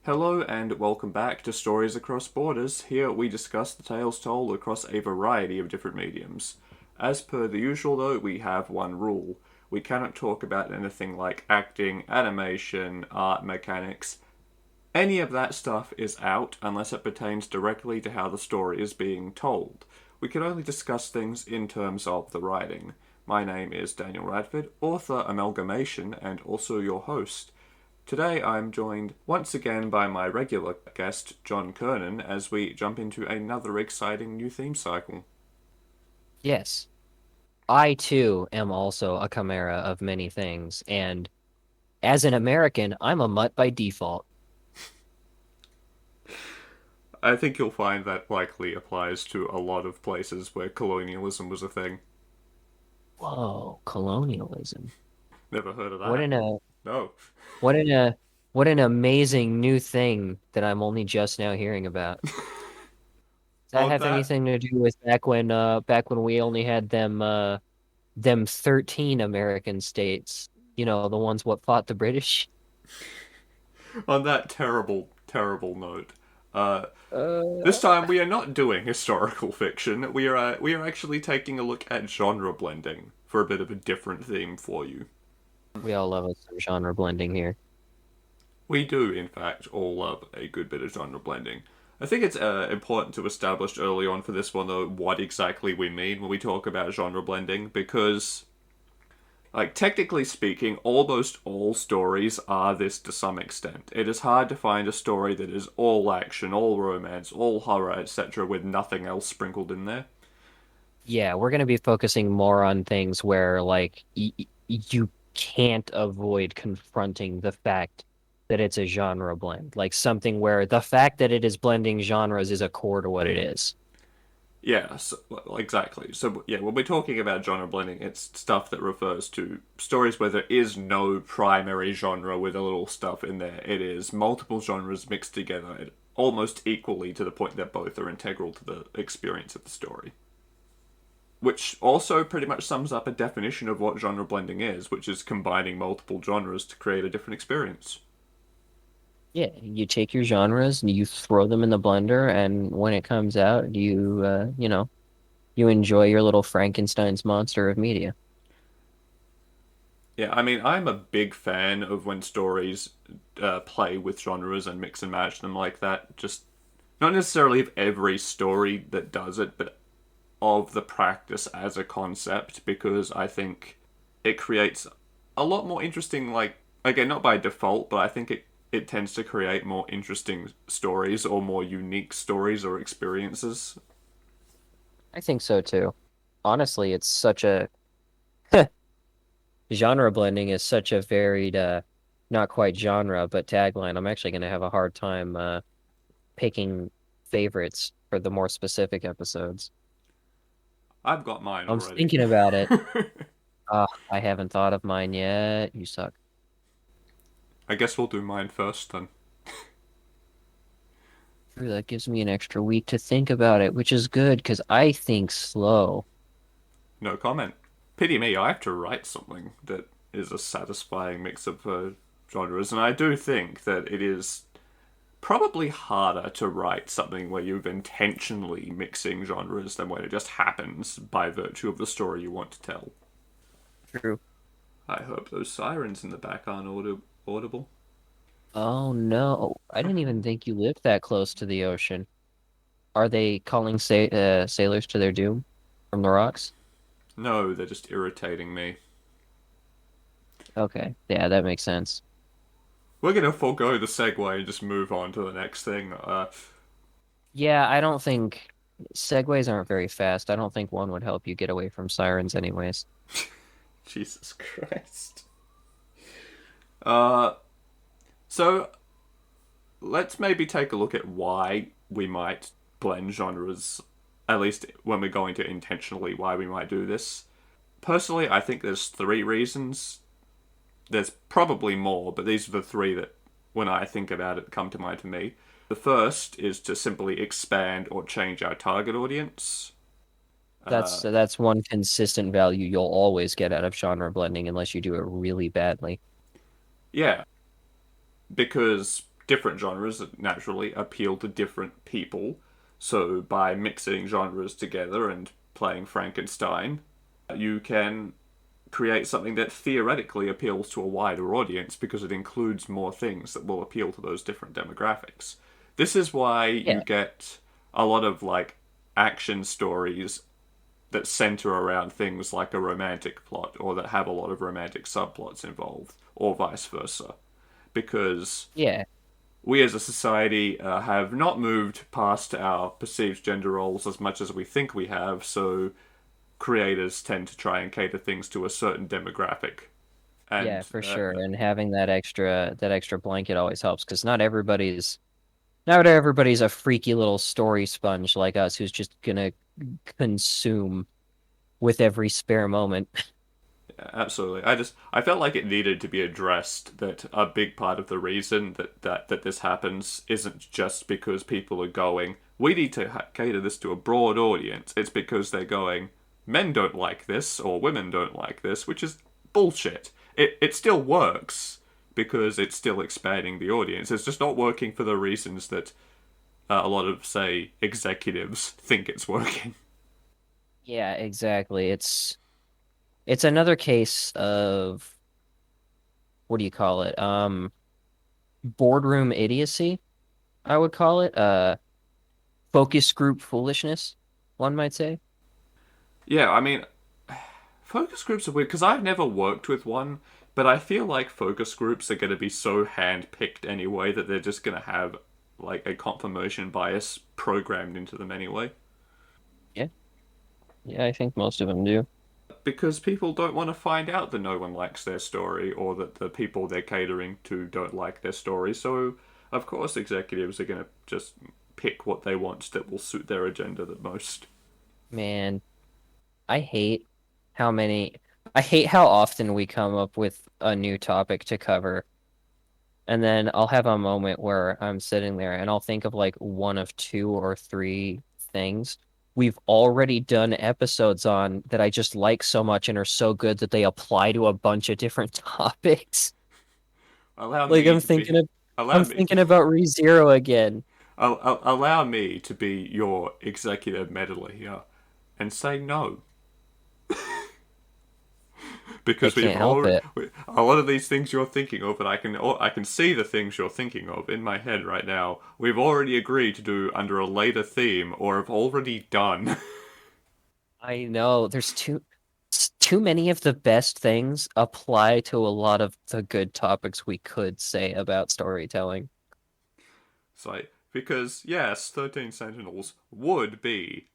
Hello and welcome back to Stories Across Borders. Here we discuss the tales told across a variety of different mediums. As per the usual, though, we have one rule. We cannot talk about anything like acting, animation, art mechanics. Any of that stuff is out unless it pertains directly to how the story is being told. We can only discuss things in terms of the writing. My name is Daniel Radford, author, amalgamation, and also your host. Today I'm joined once again by my regular guest, John Kernan, as we jump into another exciting new theme cycle. Yes, I too am also a chimera of many things, and as an American, I'm a mutt by default. I think you'll find that likely applies to a lot of places where colonialism was a thing. Whoa, colonialism. Never heard of What that. an uh, No. what an uh, what an amazing new thing that I'm only just now hearing about. Does that On have that, anything to do with back when we only had them 13 American states, the ones what fought the British? on that terrible, terrible note, uh, this Uh, time we are not doing historical fiction. We are actually taking a look at genre blending for a bit of a different theme for you. we all love us some genre blending here. We do, in fact, all love a good bit of genre blending. I think it's important to establish early on for this one, though, what exactly we mean when we talk about genre blending, because, like, technically speaking, almost all stories are this to some extent. It is hard to find a story that is all action, all romance, all horror, etc., with nothing else sprinkled in there. Yeah, we're going to be focusing more on things where like you can't avoid confronting the fact that it's a genre blend. Like something where the fact that it is blending genres is a core to what it is. Yeah, so, well, exactly. So, yeah, when we're talking about genre blending, it's stuff that refers to stories where there is no primary genre with a little stuff in there. It is multiple genres mixed together almost equally to the point that both are integral to the experience of the story. Which also pretty much sums up a definition of what genre blending is, which is combining multiple genres to create a different experience. Yeah, you take your genres and you throw them in the blender, and when it comes out, you enjoy your little Frankenstein's monster of media. Yeah, I mean, I'm a big fan of when stories play with genres and mix and match them like that. Just not necessarily of every story that does it, but of the practice as a concept, because I think it creates a lot more interesting, like, again, not by default, but I think it tends to create more interesting stories or more unique stories or experiences. I think so too. Honestly, it's such a genre blending is such a varied not quite genre but tagline. I'm actually going to have a hard time picking favorites for the more specific episodes. I've got mine I'm already. thinking about it. I haven't thought of mine yet. You suck. I guess we'll do mine first then. Ooh, that gives me an extra week to think about it, which is good because I think slow. No comment. Pity me, I have to write something that is a satisfying mix of genres, and I do think that it is probably harder to write something where you've intentionally mixing genres than when it just happens by virtue of the story you want to tell. True. I hope those sirens in the back aren't audible. Oh no, I didn't even think you lived that close to the ocean. Are they calling sailors to their doom from the rocks? No, they're just irritating me. Okay, yeah, that makes sense. We're gonna forego the segue and just move on to the next thing. Yeah, I don't think segways aren't very fast. I don't think one would help you get away from sirens anyways. Jesus Christ. Uh, so let's maybe take a look at why we might blend genres, at least when we're going to intentionally why we might do this. Personally, I think there's three reasons. There's probably more, but these are the three that, when I think about it, come to mind to me. The first is to simply expand or change our target audience. That's one consistent value you'll always get out of genre blending unless you do it really badly. Yeah, because different genres that naturally appeal to different people. So by mixing genres together and playing Frankenstein, you can create something that theoretically appeals to a wider audience because it includes more things that will appeal to those different demographics. This is why Yeah, you get a lot of like action stories that center around things like a romantic plot or that have a lot of romantic subplots involved or vice versa because yeah, we as a society have not moved past our perceived gender roles as much as we think we have, so creators tend to try and cater things to a certain demographic. yeah, And for sure. And having that extra blanket always helps because not everybody's a freaky little story sponge like us who's just gonna consume with every spare moment. absolutely, I felt like it needed to be addressed that a big part of the reason that this happens isn't just because people are going, we need to cater this to a broad audience. It's because they're going, men don't like this or women don't like this, which is bullshit. It still works because it's still expanding the audience. It's just not working for the reasons that a lot of, say, executives think it's working. Yeah, exactly. It's another case of what do you call it? Boardroom idiocy, I would call it. Focus group foolishness, one might say. Yeah, I mean, focus groups are weird because I've never worked with one, but I feel like focus groups are going to be so hand picked anyway that they're just going to have like a confirmation bias programmed into them anyway. Yeah, yeah, I think most of them do. Because people don't want to find out that no one likes their story or that the people they're catering to don't like their story. So, of course, executives are going to just pick what they want that will suit their agenda the most. Man, I hate how many, I hate how often we come up with a new topic to cover. And then I'll have a moment where I'm sitting there and I'll think of like one of two or three things we've already done episodes on that I just like so much and are so good that they apply to a bunch of different topics. Allow Like me to be. Allow I'm me. thinking about ReZero again. Allow me to be your executive meddler here and say no. I Because we've can't help already it. a lot of these things you're thinking of, and I can see the things you're thinking of in my head right now. We've already agreed to do under a later theme, or have already done. I know there's too many of the best things apply to a lot of the good topics we could say about storytelling. So because yes, 13 Sentinels would be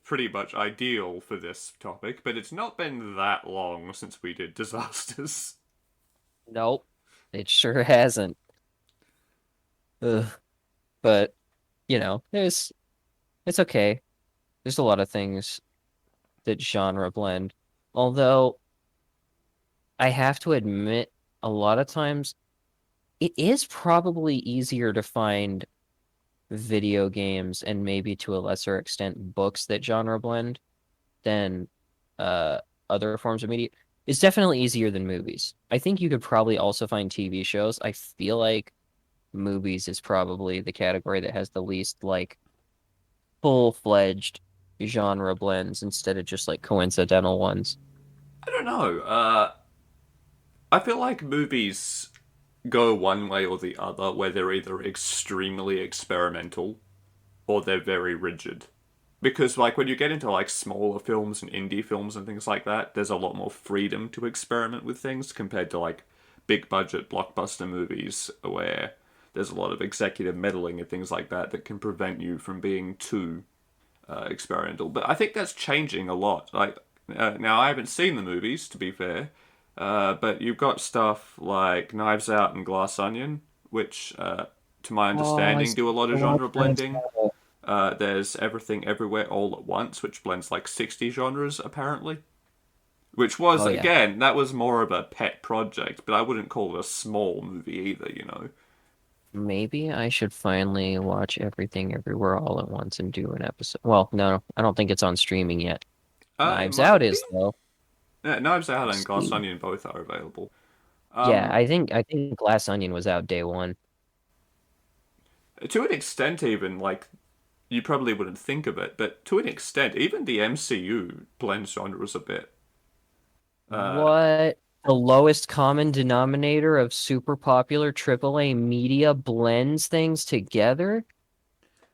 pretty much ideal for this topic, but it's not been that long since we did disasters. Nope, it sure hasn't. Ugh. But it's okay. There's a lot of things that genre blend. Although I have to admit, a lot of times it is probably easier to find video games and maybe to a lesser extent books that genre blend than uh other forms of media. It's definitely easier than movies. I think you could probably also find TV shows. I feel like movies is probably the category that has the least like full-fledged genre blends instead of just like coincidental ones. I don't know. I feel like movies go one way or the other, where they're either extremely experimental or they're very rigid. Because like when you get into like smaller films and indie films and things like that, there's a lot more freedom to experiment with things compared to like big budget blockbuster movies where there's a lot of executive meddling and things like that that can prevent you from being too experimental. But I think that's changing a lot. Like now, I haven't seen the movies to be fair, but you've got stuff like Knives Out and Glass Onion, which, to my Oh, I understanding, do a lot of love genre Knives blending. Out. There's Everything Everywhere All at Once, which blends like 60 genres apparently. Which was, Oh yeah. again, that was more of a pet project, but I wouldn't call it a small movie either, you know. Maybe I should finally watch Everything Everywhere All at Once and do an episode. Well, no, I don't think it's on streaming yet. It Knives Out might be. is though. Yeah, Knives Out and Glass Sweet. Onion both are available. Yeah, Um, I think Glass Onion was out day one. To an extent, even like you probably wouldn't think of it, but to an extent, even the MCU blends genres a bit. Uh, What? The lowest common denominator of super popular AAA media blends things together?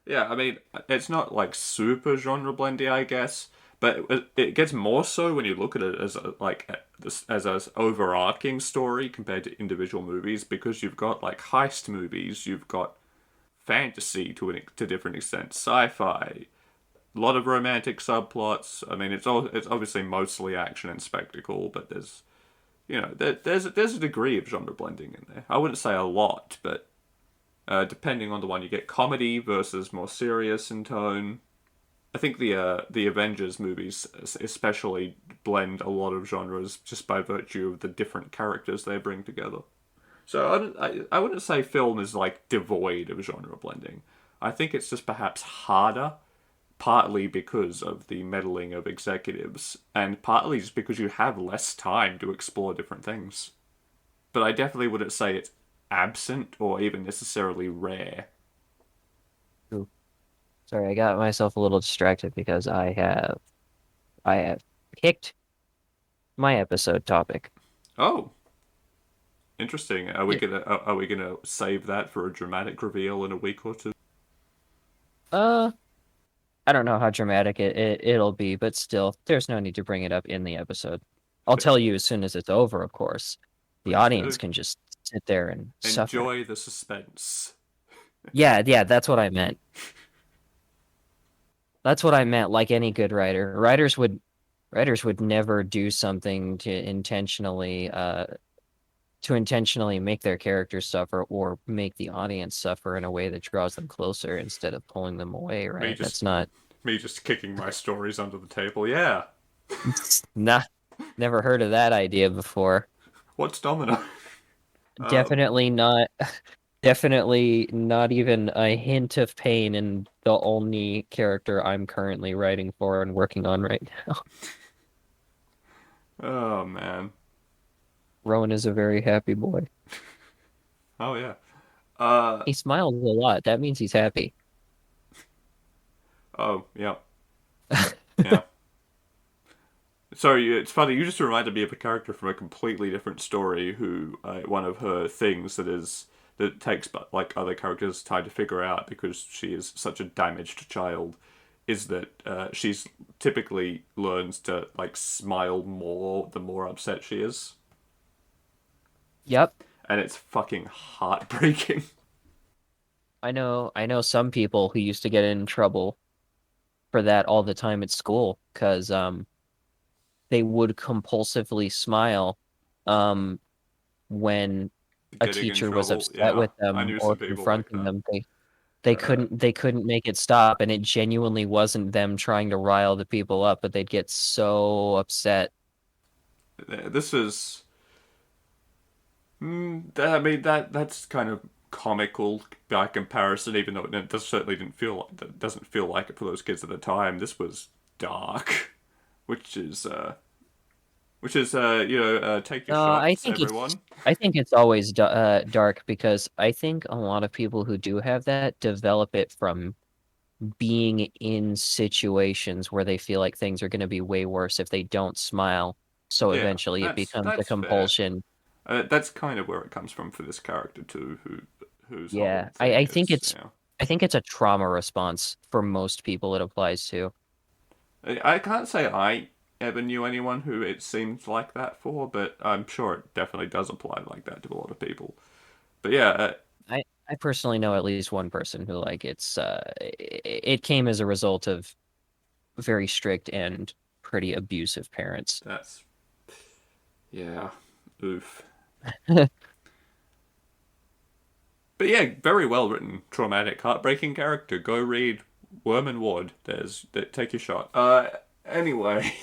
yeah, I mean, it's not like super genre blendy, I guess, but it gets more so when you look at it as as an overarching story compared to individual movies, because you've got like heist movies, you've got fantasy to different extents, sci-fi, a lot of romantic subplots. I mean, it's obviously mostly action and spectacle, but there's a degree of genre blending in there. I wouldn't say a lot, but depending on the one, you get comedy versus more serious in tone. I think the Avengers movies especially blend a lot of genres just by virtue of the different characters they bring together. So I wouldn't say film is like devoid of genre blending. I think it's just perhaps harder, partly because of the meddling of executives, and partly just because you have less time to explore different things. But I definitely wouldn't say it's absent or even necessarily rare. Ooh, sorry, I got myself a little distracted because I have picked my episode topic. Oh, interesting. Yeah. Are we gonna save that for a dramatic reveal in a week or two? Uh, I don't know how dramatic it'll be, but still, there's no need to bring it up in the episode. I'll Fair. tell you as soon as it's over, of course. The Please do. audience can just sit there and suffer. Enjoy the suspense. Yeah, yeah, that's what I meant. That's what I meant, like any good writer. Writers would never do something to intentionally make their characters suffer or make the audience suffer in a way that draws them closer instead of pulling them away, Me right? just That's not me just kicking my stories under the table. Yeah. nah, never heard of that idea before. What's Domino? Um, Definitely not definitely not even a hint of pain in the only character I'm currently writing for and working on right now. oh man. Rowan is a very happy boy. Oh yeah. Uh He smiles a lot. That means he's happy. oh yeah. Yeah. Sorry, it's funny. You just reminded me of a character from a completely different story. Who one of her things that takes but like other characters time to figure out because she is such a damaged child, is that she's typically learns to like smile more the more upset she is, Yep. and it's fucking heartbreaking. I know some people who used to get in trouble for that all the time at school because they would compulsively smile um when a Getting in teacher was trouble. upset Yeah, with I them knew or some people like confronting that. them. They Uh, couldn't make it stop, and it genuinely wasn't them trying to rile the people up, but they'd get so upset. this is I mean that's kind of comical by comparison, even though it does, certainly didn't feel that doesn't feel like it for those kids at the time. This was dark, which is take your No, shots, everyone. I think it's always dark because I think a lot of people who do have that develop it from being in situations where they feel like things are going to be way worse if they don't smile. So Yeah, eventually it becomes a that's fair. compulsion. That's kind of where it comes from for this character too, whose whole Yeah, thing I think is, it's I think it's a trauma response for most people it applies to. I can't say I ever knew anyone who it seemed like that for, but I'm sure it definitely does apply like that to a lot of people. But yeah, I personally know at least one person who like it came as a result of very strict and pretty abusive parents. that's yeah, oof. But yeah, very well written, traumatic, heartbreaking character. Go read Worm and Ward. Take your shot. Anyway,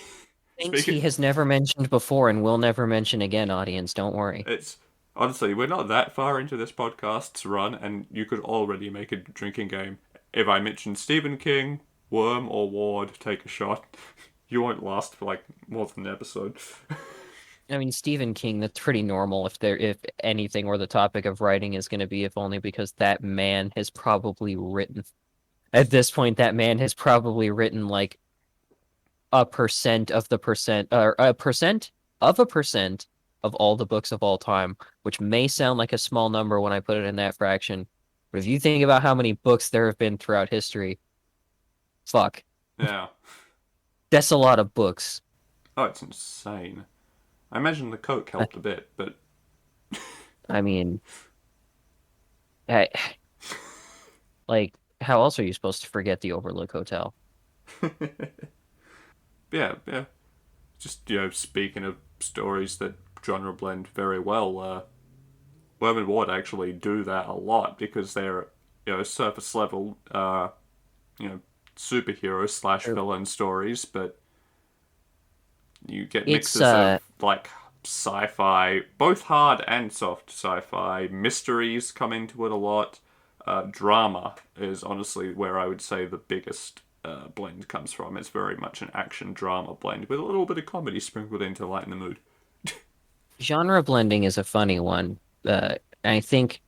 Things speaking, he has never mentioned before and will never mention again, audience, don't worry. it's honestly we're not that far into this podcast's run, and you could already make a drinking game. If I mention Stephen King, Worm or Ward, take a shot. You won't last for like more than an episode. I mean, Stephen King, that's pretty normal if anything, or the topic of writing is going to be, if only because that man has probably written, at this point, that man has probably written like a percent of the percent, or a percent of all the books of all time, which may sound like a small number when I put it in that fraction. But if you think about how many books there have been throughout history, fuck, Yeah. that's a lot of books. Oh, it's insane. I imagine the Coke I, helped a bit, but I mean, I, like, how else are you supposed to forget the Overlook Hotel? yeah, yeah. Just speaking of stories that genre blend very well, Worm and Ward actually do that a lot because they're surface level, you know, superhero slash Er, villain stories, but you get It's mixes of like sci-fi, both hard and soft sci-fi. Mysteries come into it a lot. Drama is honestly where I would say the biggest blend comes from. It's very much an action drama blend with a little bit of comedy sprinkled in to lighten the mood. genre blending is a funny one. I think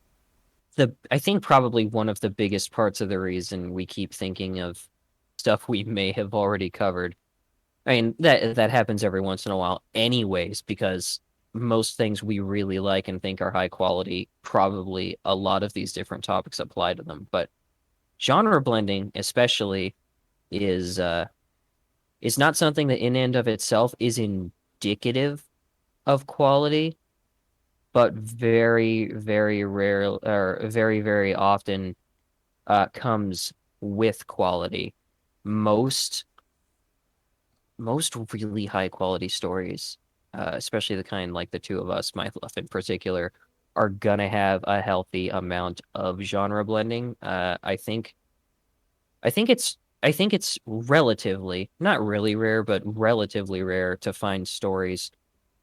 I think probably one of the biggest parts of the reason we keep thinking of stuff we may have already covered. I mean, that happens every once in a while anyways, because most things we really like and think are high quality, probably a lot of these different topics apply to them. But genre blending especially is not something that in and of itself is indicative of quality, but very, very rare, or very, very often comes with quality. Most most really high quality stories, especially the kind like the two of us, my left in particular, are gonna have a healthy amount of genre blending. I think it's relatively, not really rare, but relatively rare to find stories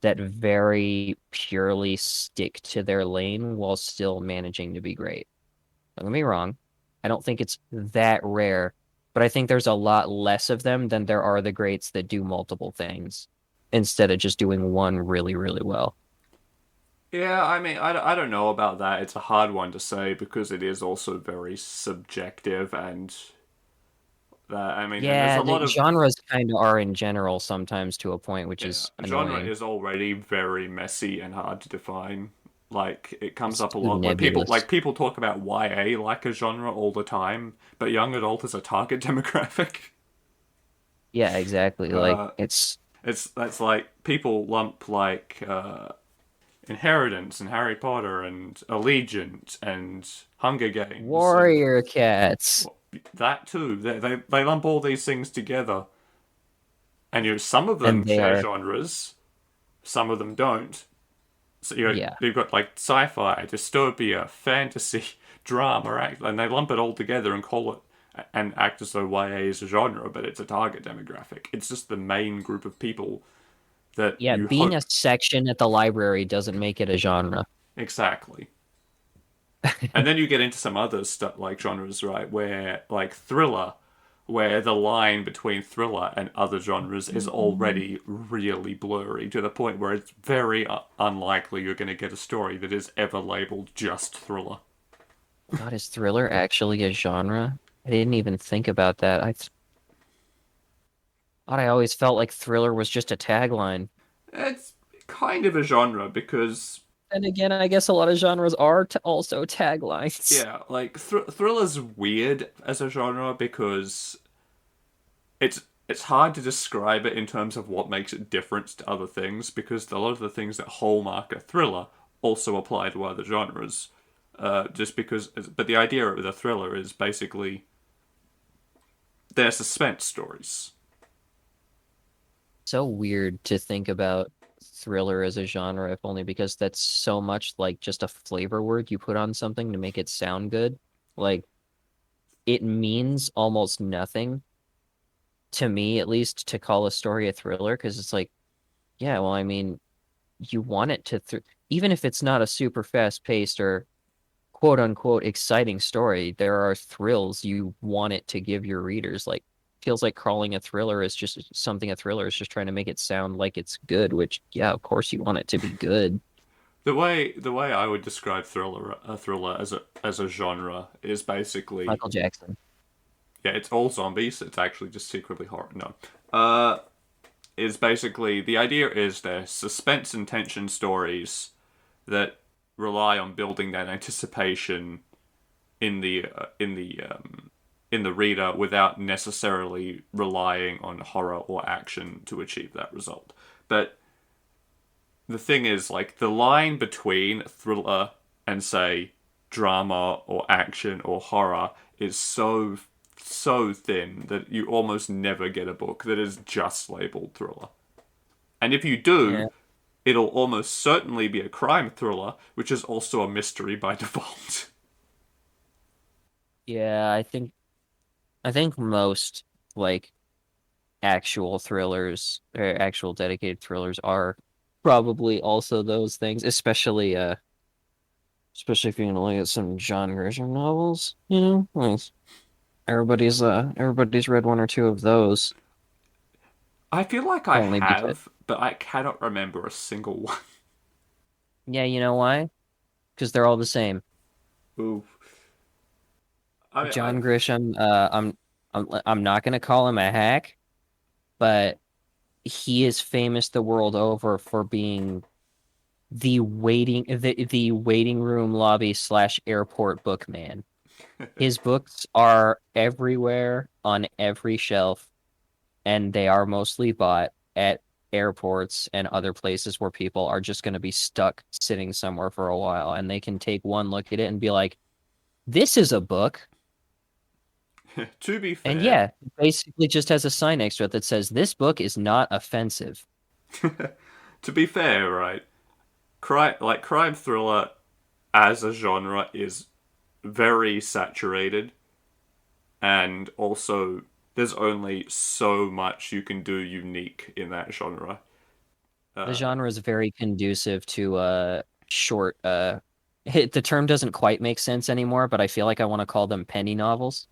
that very purely stick to their lane while still managing to be great. Don't get me wrong. I don't think it's that rare, but I think there's a lot less of them than there are the greats that do multiple things instead of just doing one really, really well. Yeah, I mean, I don't know about that. It's a hard one to say because it is also very subjective and I mean, and there's a Yeah, lot the of genres kind of are in general sometimes to a point, which yeah, is genre annoying. is already very messy and hard to define. Like it comes It's up a too lot. nebulous. People talk about YA like a genre all the time, but young adult is a target demographic. Yeah, exactly. Like Uh, it's it's that's like people lump like Inheritance and Harry Potter and Allegiant and Hunger Games and Warrior Cats, well, that too. They lump all these things together, and some of them and they share are, genres, some of them don't. So yeah. you've got like sci-fi, dystopia, fantasy, drama, act, and they lump it all together and call it and act as though YA is a genre, but it's a target demographic. It's just the main group of people that Yeah, you being hope a section at the library doesn't make it a genre. exactly. And then you get into some other stuff like genres, right? Where like thriller, where the line between thriller and other genres is already really blurry to the point where it's very unlikely you're going to get a story that is ever labeled just thriller. God, is thriller actually a genre? I didn't even think about that. Thought I always felt like thriller was just a tagline. It's kind of a genre because And again, I guess a lot of genres are also taglines. yeah, like thriller's weird as a genre because it's hard to describe it in terms of what makes it different to other things because a lot of the things that hallmark a thriller also apply to other genres. Just because, but the idea of the thriller is basically they're suspense stories. So weird to think about thriller as a genre, if only because that's so much like just a flavor word you put on something to make it sound good. Like it means almost nothing to me, at least, to call a story a thriller, because it's like, yeah, well, I mean, you want it to even if it's not a super fast paced or quote unquote exciting story, there are thrills you want it to give your readers. Like feels like calling a thriller is just something a thriller is just trying to make it sound like it's good, which yeah, of course you want it to be good. The way I would describe a thriller as a genre is basically, Michael Jackson. yeah, it's all zombies. It's actually just secretly horror. No, uh, is basically the idea is they're suspense and tension stories that rely on building that anticipation in the reader without necessarily relying on horror or action to achieve that result. But the thing is, like, the line between thriller and, say, drama or action or horror is so thin that you almost never get a book that is just labeled thriller. And if you do, Yeah. it'll almost certainly be a crime thriller, which is also a mystery by default. Yeah, I think most like actual thrillers or actual dedicated thrillers are probably also those things, especially if you're gonna look at some John Grisham novels, like everybody's read one or two of those. I feel like I Only because have, but I cannot remember a single one. yeah, you know why? Because they're all the same. Ooh. I John Grisham, I'm not gonna call him a hack, but he is famous the world over for being the waiting room lobby slash airport bookman. His books are everywhere on every shelf, and they are mostly bought at airports and other places where people are just going to be stuck sitting somewhere for a while, and they can take one look at it and be like, "This is a book." to be And fair, yeah, basically just has a sign next to it that says, "This book is not offensive." to be fair, right? Crime thriller as a genre is very saturated, and also there's only so much you can do unique in that genre. The Uh, genre is very conducive to short the term doesn't quite make sense anymore, but I feel like I want to call them penny novels.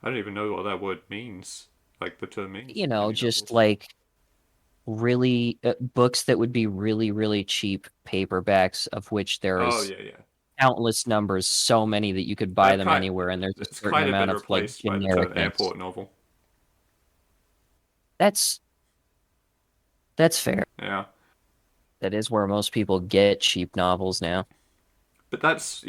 I don't even know what that word means. Like the term means You know, penny just novels. like really books that would be really, really cheap paperbacks, of which there Oh is yeah, yeah. countless numbers, so many that you could buy That them kind anywhere, and there's a it's certain kind of amount been of like replaced by the generic term things. airport novel. That's that's fair. Yeah, That is where most people get cheap novels now. but that's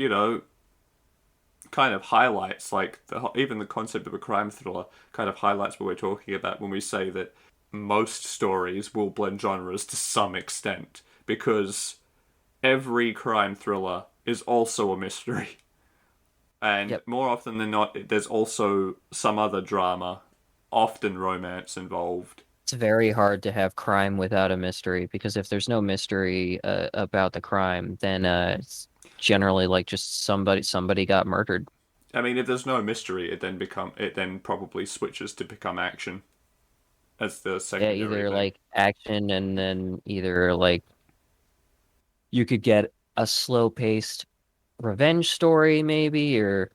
kind of highlights like even the concept of a crime thriller kind of highlights what we're talking about when we say that most stories will blend genres to some extent because every crime thriller is also a mystery. And Yep. more often than not, there's also some other drama, often romance involved. It's very hard to have crime without a mystery because if there's no mystery about the crime, then it's generally like just somebody got murdered. I mean, if there's no mystery, it then probably switches to become action as the Yeah, secondary either thing. like action and then either like you could get a slow-paced revenge story maybe, or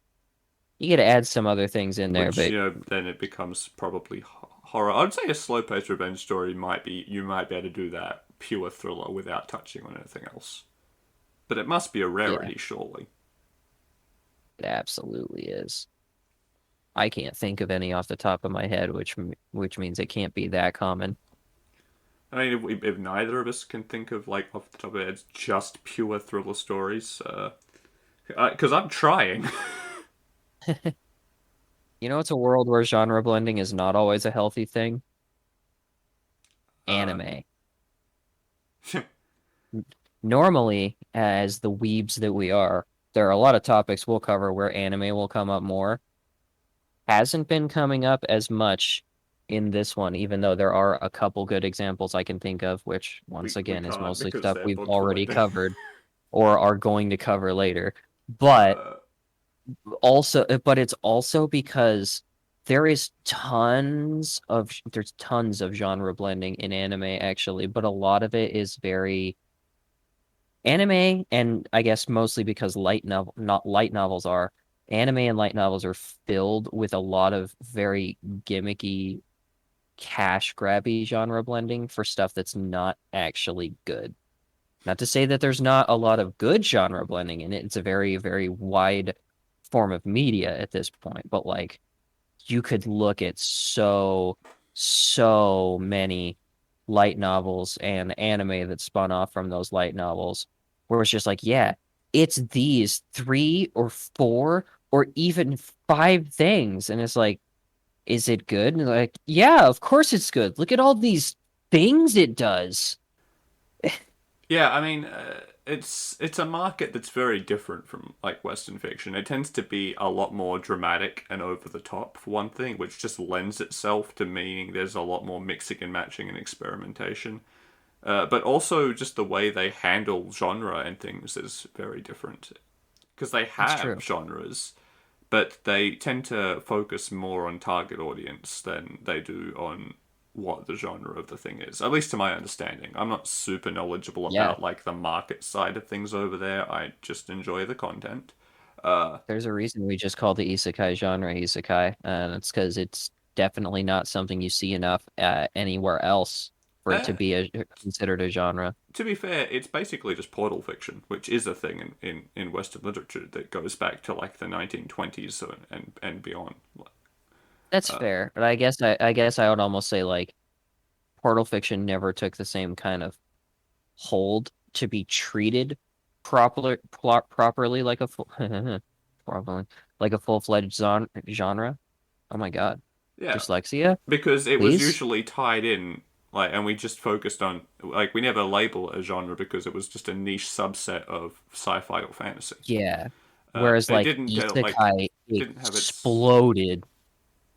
you could add some other things in there, Which but then it becomes probably horror. I'd say a slow-paced revenge story you might be able to do that pure thriller without touching on anything else. But it must be a yeah, rarity, surely. it absolutely is. I can't think of any off the top of my head, which means it can't be that common. I mean, if neither of us can think of like off the top of our heads just pure thriller stories, because I'm trying. You know, it's a world where genre blending is not always a healthy thing. uh, Anime. Normally, as the weebs that we are, there are a lot of topics we'll cover where anime will come up more. Hasn't been coming up as much in this one, even though there are a couple good examples I can think of, which once we again is can't mostly because stuff they're we've book already related. covered or are going to cover later. But uh, but it's also because there's tons of genre blending in anime actually, but a lot of it is very anime, and I guess mostly because light novels are. anime and light novels are filled with a lot of very gimmicky, cash grabby genre blending for stuff that's not actually good. Not to say that there's not a lot of good genre blending in it. It's a very, very wide form of media at this point, but like you could look at so many light novels and anime that spun off from those light novels where it's just like, yeah, it's these three or four or even five things. And it's like, is it good? And like, yeah, of course it's good. Look at all these things it does. Yeah, I mean, it's a market that's very different from like Western fiction. It tends to be a lot more dramatic and over the top for one thing, which just lends itself to meaning there's a lot more mixing and matching and experimentation. But also just the way they handle genre and things is very different because they That's have true. genres, but they tend to focus more on target audience than they do on what the genre of the thing is. At least to my understanding. I'm not super knowledgeable Yeah. about like the market side of things over there. I just enjoy the content. There's a reason we just call the isekai genre isekai, and it's because it's definitely not something you see enough anywhere else for it to uh, be considered a genre. to be fair, it's basically just portal fiction, which is a thing in Western literature that goes back to like the 1920s and beyond. That's Uh, fair, but I guess I would almost say like Portal Fiction never took the same kind of hold to be treated properly like a full properly like a full-fledged genre. Oh my God. yeah, Dyslexia, because it was please? usually tied in like, and we just focused on like we never label it a genre because it was just a niche subset of sci-fi or fantasy. Yeah. Whereas It like didn't get like Isekai didn't have its exploded.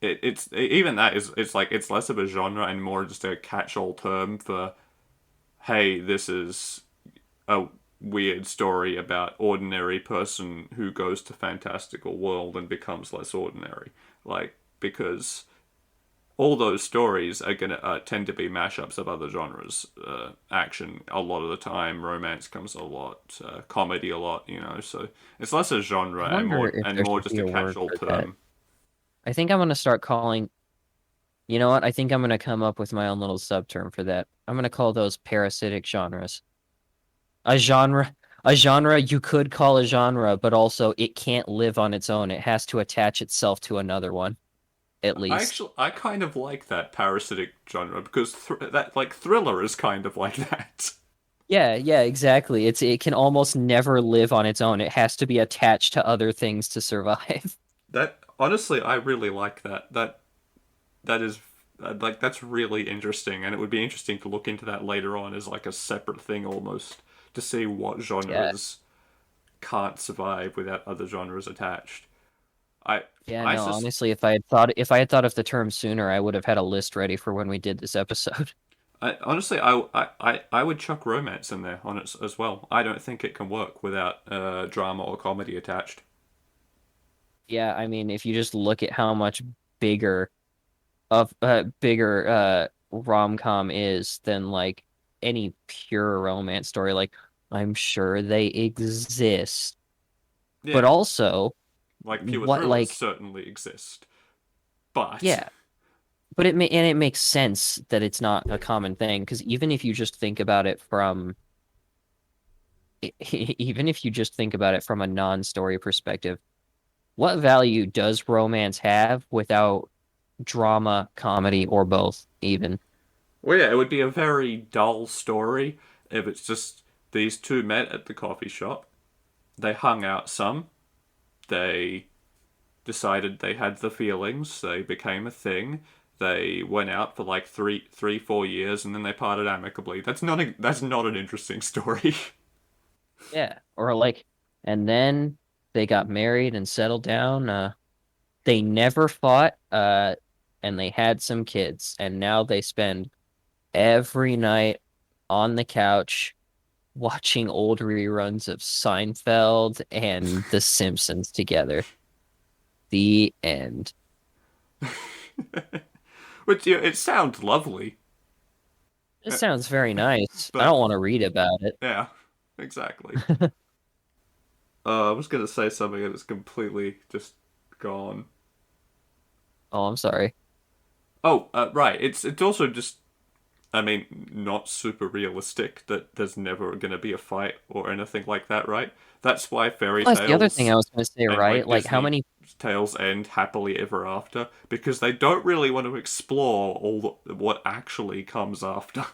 it's even that is it's like it's less of a genre and more just a catch-all term for hey, this is a weird story about ordinary person who goes to fantastical world and becomes less ordinary. Like because all those stories are gonna tend to be mashups of other genres. Action a lot of the time, romance comes a lot, comedy a lot. So it's less a genre I and wonder more if and there more should just be a a word catch-all for that. term. I think I'm gonna start calling, you know what? I think I'm gonna come up with my own little subterm for that. I'm gonna call those parasitic genres. A genre you could call a genre, but also it can't live on its own. It has to attach itself to another one, at least. I kind of like that parasitic genre because that like thriller is kind of like that. Yeah, yeah, exactly. It can almost never live on its own. It has to be attached to other things to survive. That honestly, I really like that. That is like that's really interesting, and it would be interesting to look into that later on as like a separate thing almost to see what Yeah. genres can't survive without other genres attached. I Yeah, I no, sus honestly, if I had thought of the term sooner, I would have had a list ready for when we did this episode. honestly I would chuck romance in there on it as well. I don't think it can work without drama or comedy attached. Yeah, I mean, if you just look at how much bigger rom-com is than like any pure romance story, like I'm sure they exist. But Yeah, also, like pure what thrillers like certainly exist, but yeah, but it makes sense that it's not a common thing because even if you just think about it from even if you just think about it from a non-story perspective, what value does romance have without drama, comedy, or both, even? well, yeah, it would be a very dull story if it's just these two met at the coffee shop. They hung out some. They decided they had the feelings. They became a thing. They went out for like 4 years, and then they parted amicably. That's not an interesting story. Yeah. Or like, and then they got married and settled down. They never fought, and they had some kids, and now they spend every night on the couch watching old reruns of Seinfeld and The Simpsons together. The end. Which it sounds lovely, It sounds very nice. I but don't want to read about it. yeah, exactly. I was gonna say something and it's completely just gone. Oh, I'm sorry. Oh, right. It's also just, I mean, not super realistic that there's never gonna be a fight or anything like that, right? That's why fairy Well, that's the other thing I tales was going to say, and right? like Like, how Disney many? tales end happily ever after because they don't really want to explore what actually comes after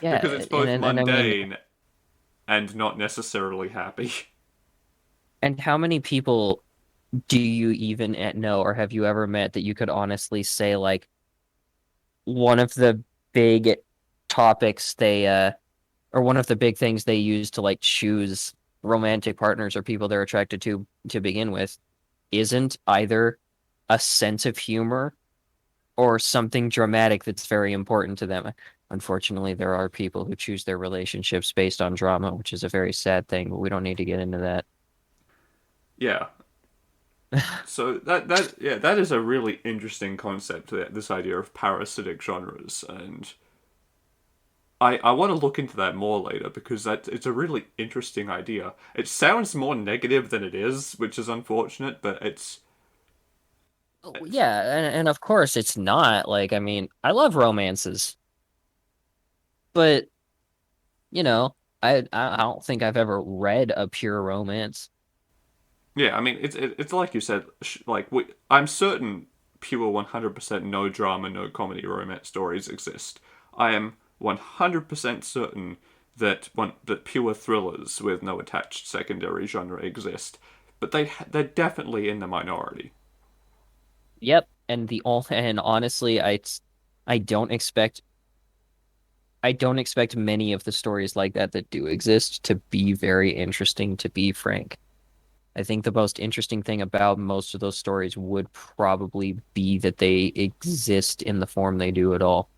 Yeah, because it's both and I mean, mundane and not necessarily happy. and how many people do you even know, or have you ever met that you could honestly say like one of the big topics or one of the big things they use to like choose romantic partners or people they're attracted to begin with isn't either a sense of humor or something dramatic that's very important to them. Unfortunately, there are people who choose their relationships based on drama, which is a very sad thing, but we don't need to get into that. Yeah. So that yeah, that is a really interesting concept. This idea of parasitic genres, and I want to look into that more later because that it's a really interesting idea. It sounds more negative than it is, which is unfortunate, but Oh, it's yeah, and of course it's not. Like, I mean, I love romances, but you know, I don't think I've ever read a pure romance. yeah. I mean, it's like you said. I'm certain pure 100% no drama, no comedy romance stories exist. I am 100% certain that pure thrillers with no attached secondary genre exist, but they're definitely in the minority. Yep, and honestly, I don't expect I don't expect many of the stories like that do exist to be very interesting, to be frank. I think the most interesting thing about most of those stories would probably be that they exist in the form they do at all.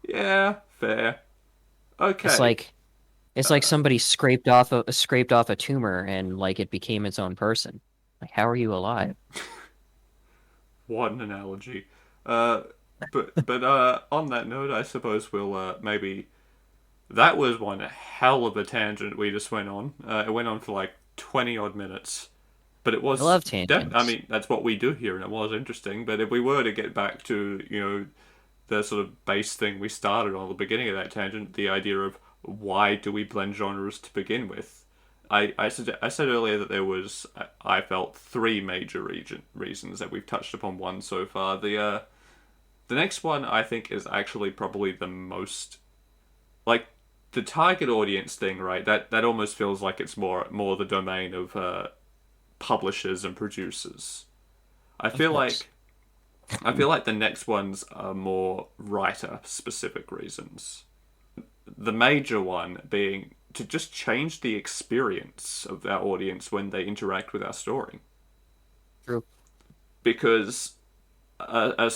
Yeah, fair. It's Okay. like it's like somebody scraped off a tumor and like it became its own person. Like, how are you alive? What an analogy. Uh, on that note, I suppose we'll maybe that was one hell of a tangent we just went on. It went on for like 20 odd minutes, but it I was love I tangents. mean, that's what we do here, and it was interesting. But if we were to get back to the sort of base thing we started on at the beginning of that tangent, the idea of why do we blend genres to begin with? I said earlier that there was I felt three major reasons that we've touched upon one so far. The next one I think is actually probably the most like the target audience thing, right? That almost feels like it's more the domain of publishers and producers. I Of feel course. like I feel like the next ones are more writer specific reasons. The major one being to just change the experience of our audience when they interact with our story. True. Because a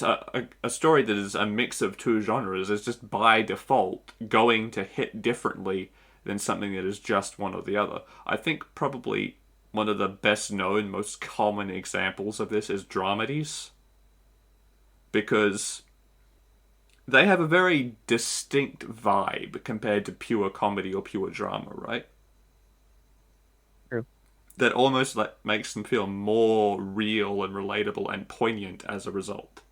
story that is a mix of two genres is just by default going to hit differently than something that is just one or the other. I think probably one of the best known, most common examples of this is dramedies, because they have a very distinct vibe compared to pure comedy or pure drama, right? True. That almost like makes them feel more real and relatable and poignant as a result.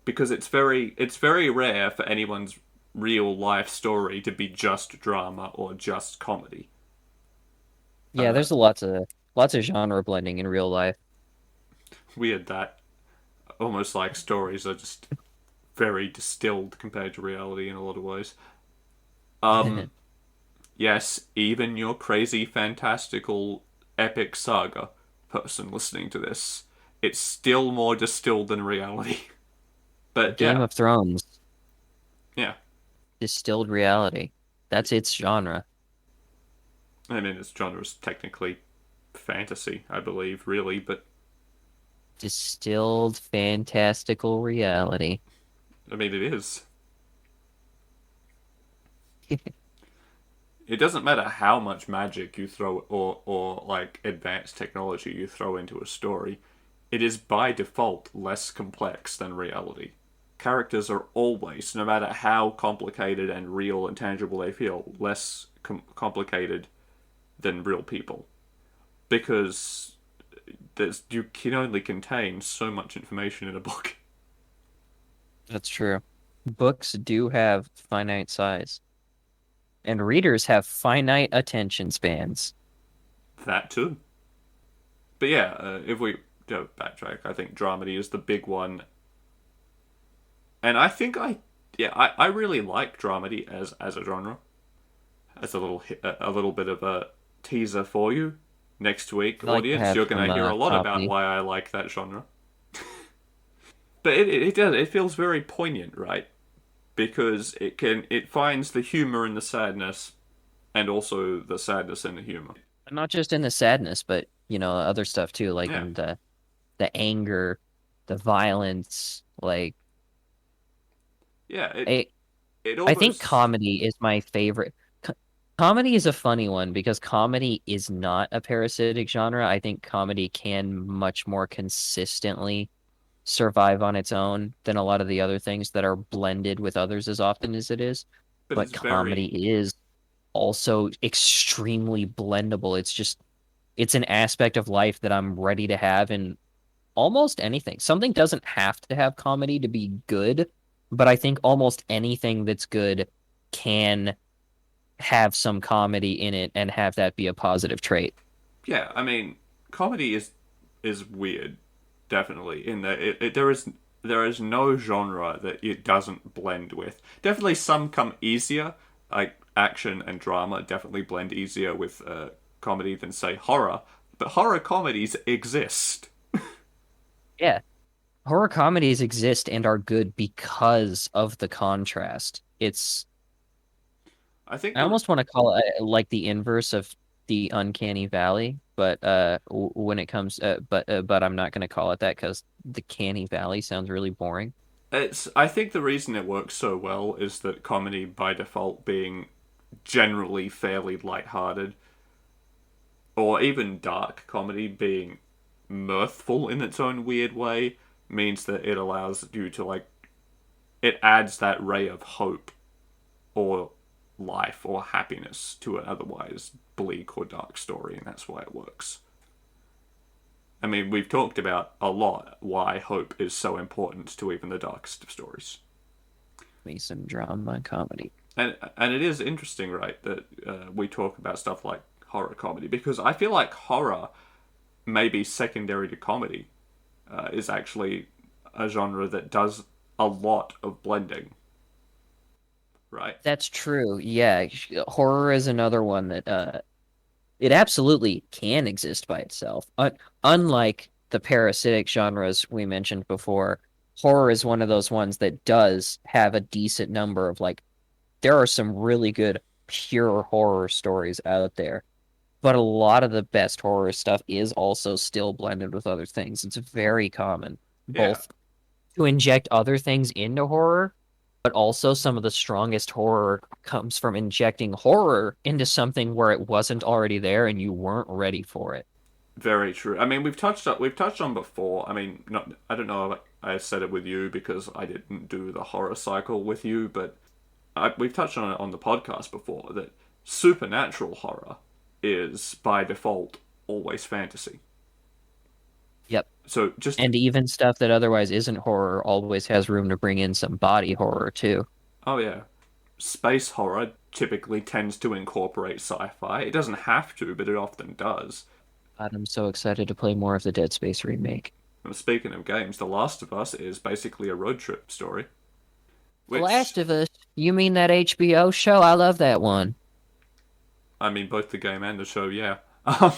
Because it's very rare for anyone's real life story to be just drama or just comedy. Yeah, there's lots of genre blending in real life. Weird that almost like stories are just very distilled compared to reality in a lot of ways. Um, yes, even your crazy, fantastical, epic saga person listening to this, it's still more distilled than reality. But Game yeah, of Thrones, yeah. distilled reality. That's its genre. I mean, its genre is technically fantasy, I believe, really, but Distilled fantastical reality. I mean, it is. It doesn't matter how much magic you throw or like advanced technology you throw into a story, it is by default less complex than reality. Characters are always, no matter how complicated and real and tangible they feel, less complicated than real people because you can only contain so much information in a book. That's true. Books do have finite size, and readers have finite attention spans. That too. But yeah, if we backtrack, I think dramedy is the big one, and I think I really like dramedy as a genre. As a little bit of a teaser for you. Next week, I like to audience, have you're going some to hear a lot about comedy. why I like that genre. But it does, it feels very poignant, right? Because it finds the humor in the sadness and also the sadness in the humor. Not just in the sadness, but other stuff too, like Yeah, in the anger, the violence. Like yeah. I It I think almost comedy is my favorite. Comedy is a funny one because comedy is not a parasitic genre. I think comedy can much more consistently survive on its own than a lot of the other things that are blended with others as often as it is. but But it's very comedy is also extremely blendable. It's an aspect of life that I'm ready to have in almost anything. Something doesn't have to have comedy to be good, but I think almost anything that's good can have some comedy in it and have that be a positive trait. yeah. I mean, comedy is weird, definitely. In that there is no genre that it doesn't blend with. Definitely, some come easier, like action and drama. Definitely blend easier with comedy than say horror. But horror comedies exist. Yeah. Horror comedies exist and are good because of the contrast. I think I almost want to call it like the inverse of the uncanny valley, but when it comes but I'm not going to call it that because the canny valley sounds really boring. it's. I think the reason it works so well is that comedy, by default, being generally fairly lighthearted, or even dark comedy being mirthful in its own weird way, means that it allows you to it adds that ray of hope or life or happiness to an otherwise bleak or dark story, and that's why it works. I mean, we've talked about a lot why hope is so important to even the darkest of stories. Me some drama comedy. And it is interesting, right, that we talk about stuff like horror comedy because I feel like horror, maybe secondary to comedy, is actually a genre that does a lot of blending, right? That's true. Yeah, horror is another one that it absolutely can exist by itself. Unlike the parasitic genres we mentioned before, horror is one of those ones that does have a decent number of there are some really good pure horror stories out there. But a lot of the best horror stuff is also still blended with other things. It's very common, Yeah, both to inject other things into horror, but also some of the strongest horror comes from injecting horror into something where it wasn't already there and you weren't ready for it. very true. I mean, we've touched on before. I mean, not I don't know if I said it with you because I didn't do the horror cycle with you, but we've touched on it on the podcast before that supernatural horror is by default always fantasy. Yep. So just And even stuff that otherwise isn't horror always has room to bring in some body horror too. oh yeah, space horror typically tends to incorporate sci-fi. It doesn't have to, but it often does. God, I'm so excited to play more of the Dead Space remake. And speaking of games, The Last of Us is basically a road trip story, The which Last of Us, you mean that HBO show? I love that one. I mean both the game and the show. Yeah. Um,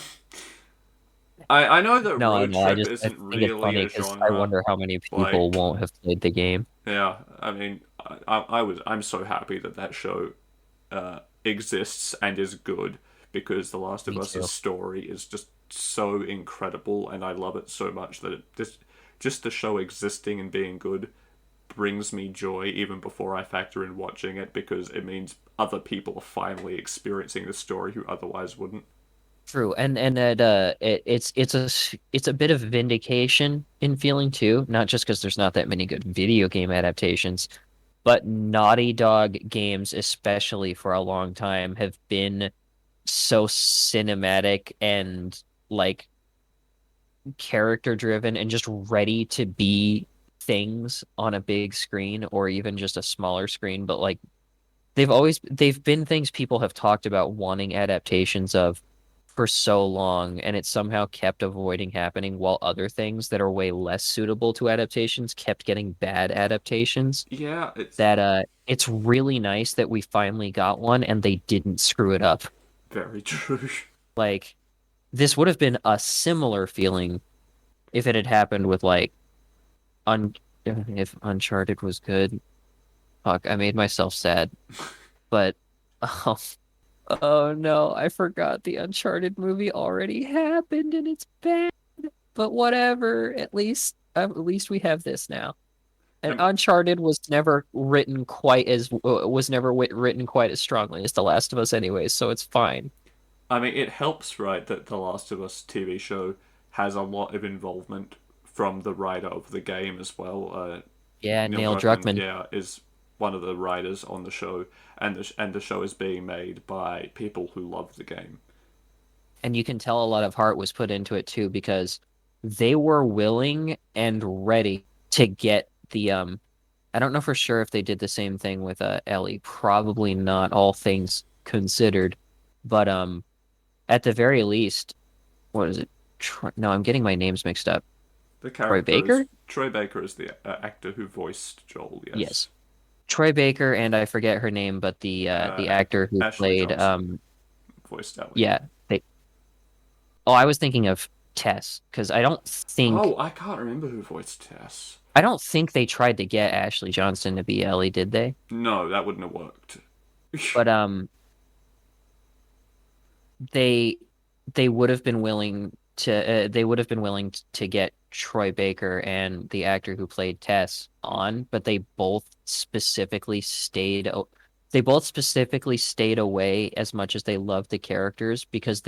I know that No, I road know. I trip just I isn't think it's really funny a because I genre. wonder how many people Like, won't have played the game. yeah, I mean, I'm so happy that that show exists and is good because The Last of Me Us's too. story is just so incredible, and I love it so much that just the show existing and being good brings me joy even before I factor in watching it because it means other people are finally experiencing the story who otherwise wouldn't. True, and that it's a bit of vindication in feeling too, not just because there's not that many good video game adaptations, but Naughty Dog games, especially for a long time, have been so cinematic and like character driven and just ready to be things on a big screen or even just a smaller screen, but like they've been things people have talked about wanting adaptations of for so long, and it somehow kept avoiding happening while other things that are way less suitable to adaptations kept getting bad adaptations. Yeah, it's That it's really nice that we finally got one and they didn't screw it up. very true. Like this would have been a similar feeling if it had happened with like un if Uncharted was good. Fuck, I made myself sad. But oh, oh no, I forgot the Uncharted movie already happened and it's bad. But whatever, at least we have this now. And Um, Uncharted was never written quite as was never written quite as strongly as The Last of Us anyways, so it's fine. I mean, it helps, right, that the Last of Us TV show has a lot of involvement from the writer of the game as well. Yeah, Neil Neil Druckmann, Druckmann. yeah, is one of the writers on the show, and the show is being made by people who love the game. And you can tell a lot of heart was put into it too because they were willing and ready to get the I don't know for sure if they did the same thing with Ellie. Probably not, all things considered. But at the very least, what is it? No, I'm getting my names mixed up. The Troy character is Baker? Troy Baker is the actor who voiced Joel. Yes, Yes. Troy Baker and I forget her name, but the uh, actor who Ashley played Johnson voiced Ellie. yeah, they oh, I was thinking of Tess because Oh, I can't remember who voiced Tess. I don't think they tried to get Ashley Johnson to be Ellie, did they? No, that wouldn't have worked. But they they would have been willing to to get Troy Baker and the actor who played Tess on, but they both specifically stayed away as much as they loved the characters because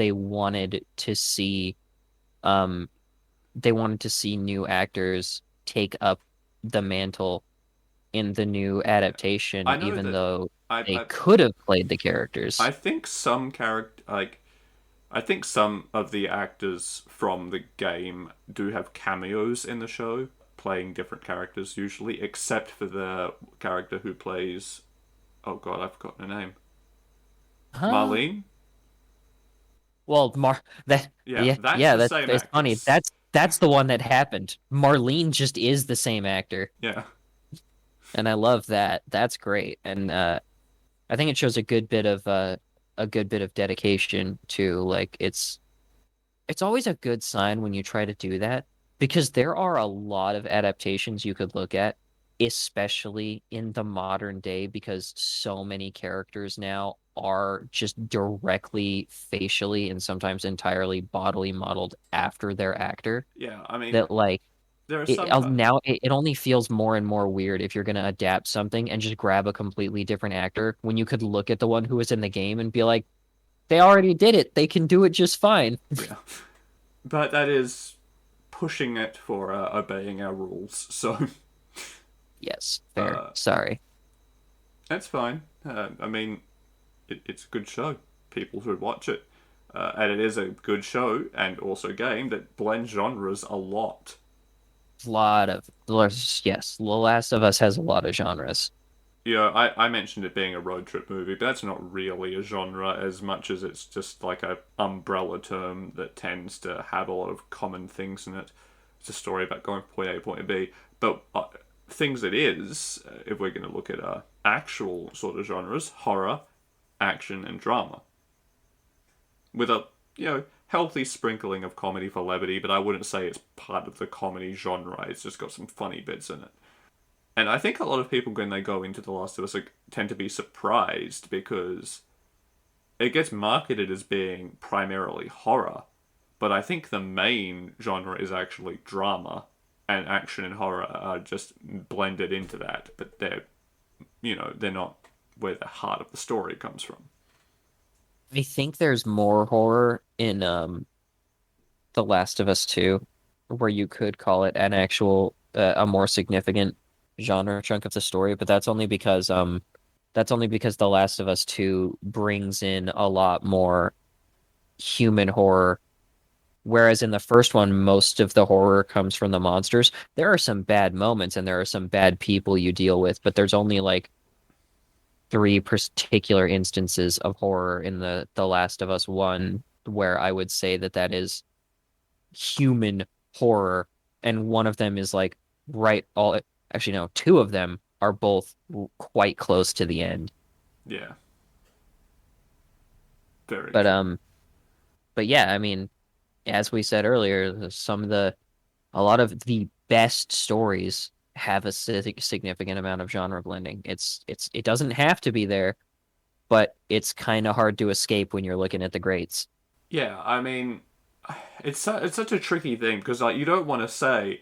um they wanted to see new actors take up the mantle in the new Yeah, adaptation, I know even that. though I, they I could have played the characters. I think some character like I think some of the actors from the game do have cameos in the show, playing different characters usually, except for the character who plays. Oh God, I've forgotten her name. Huh? Marlene. Well, Yeah, that's yeah, the same that's funny. actress. That's the one that happened. Marlene just is the same actor, Yeah, and I love that. That's great, and I think it shows a good bit of dedication to like it's always a good sign when you try to do that because there are a lot of adaptations you could look at, especially in the modern day, because so many characters now are just directly facially and sometimes entirely bodily modeled after their actor. yeah. I mean, That like there are some. it only feels more and more weird if you're going to adapt something and just grab a completely different actor when you could look at the one who was in the game and be like, they already did it. They can do it just fine. Yeah, but that is pushing it for obeying our rules. So Yes, fair. uh, Sorry. that's fine. I mean, it's a good show. People should watch it. And it is a good show and also game that blends genres a lot. Lot of yes, The Last of Us has a lot of genres. Yeah, I mentioned it being a road trip movie, but that's not really a genre as much as it's just like a umbrella term that tends to have a lot of common things in it. It's a story about going from point A to point B. But things it is, if we're going to look at actual sort of genres, horror, action, and drama. With a, healthy sprinkling of comedy for levity, but I wouldn't say it's part of the comedy genre. It's just got some funny bits in it. And I think a lot of people, when they go into The Last of Us, tend to be surprised because it gets marketed as being primarily horror, but I think the main genre is actually drama, and action and horror are just blended into that, but they're not where the heart of the story comes from. I think there's more horror in The Last of Us 2, where you could call it an actual a more significant genre chunk of the story, but that's only because The Last of Us 2 brings in a lot more. human horror. Whereas in the first one, most of the horror comes from the monsters. There are some bad moments and there are some bad people you deal with, but there's only like three particular instances of horror in the Last of Us one where I would say that that is human horror, and one of them is like right all actually no, two of them are both quite close to the end. Yeah, very But true. but yeah, I mean, as we said earlier, some of the a lot of the best stories have a significant amount of genre blending. It doesn't have to be there, but it's kind of hard to escape when you're looking at the greats. Yeah, I mean, it's such a tricky thing because like you don't want to say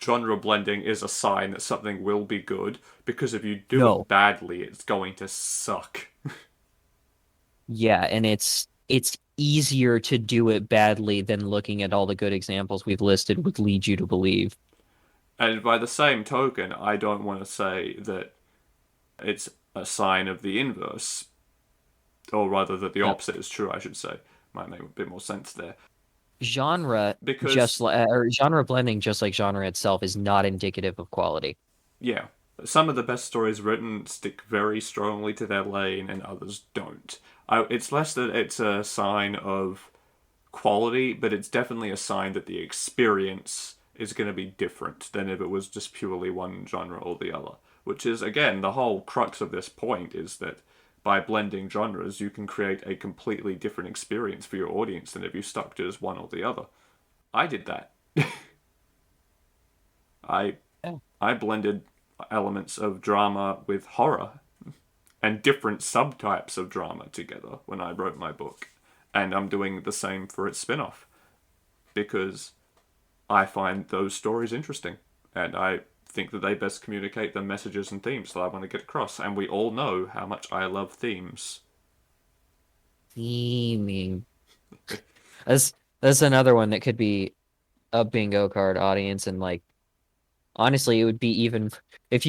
genre blending is a sign that something will be good because if you do it No. badly, it's going to suck. Yeah, and it's easier to do it badly than looking at all the good examples we've listed would lead you to believe. And by the same token, I don't want to say that it's a sign of the inverse, or rather that the No. opposite is true, I should say. Might make a bit more sense there. Genre just Because, like or genre blending just like genre itself is not indicative of quality. yeah, some of the best stories written stick very strongly to their lane and others don't. It's less that it's a sign of quality, but it's definitely a sign that the experience is going to be different than if it was just purely one genre or the other. Which is, again, the whole crux of this point is that by blending genres, you can create a completely different experience for your audience than if you stuck to just one or the other. I did that. I Yeah. I blended elements of drama with horror and different subtypes of drama together when I wrote my book. And I'm doing the same for its spin off because I find those stories interesting and I think that they best communicate the messages and themes that I want to get across. And we all know how much I love themes. Theming. That's that's another one that could be a bingo card audience, and like honestly, it would be even if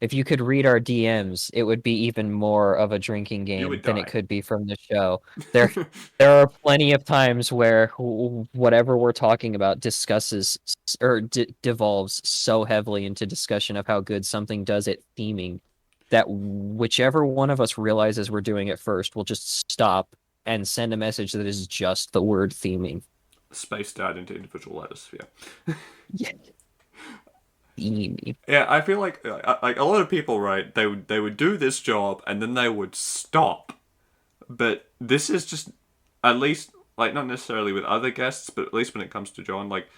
if you could read our DMs, it would be even more of a drinking You game would than it die. could be from the show. There there are plenty of times where whatever we're talking about discusses or devolves so heavily into discussion of how good something does at theming that whichever one of us realizes we're doing it first will just stop and send a message that is just the word theming. Spaced out into individual letters, yeah. Yeah, theming. Yeah, I feel like a lot of people, right? They would do this job and then they would stop. But this is just at least like not necessarily with other guests, but at least when it comes to John, like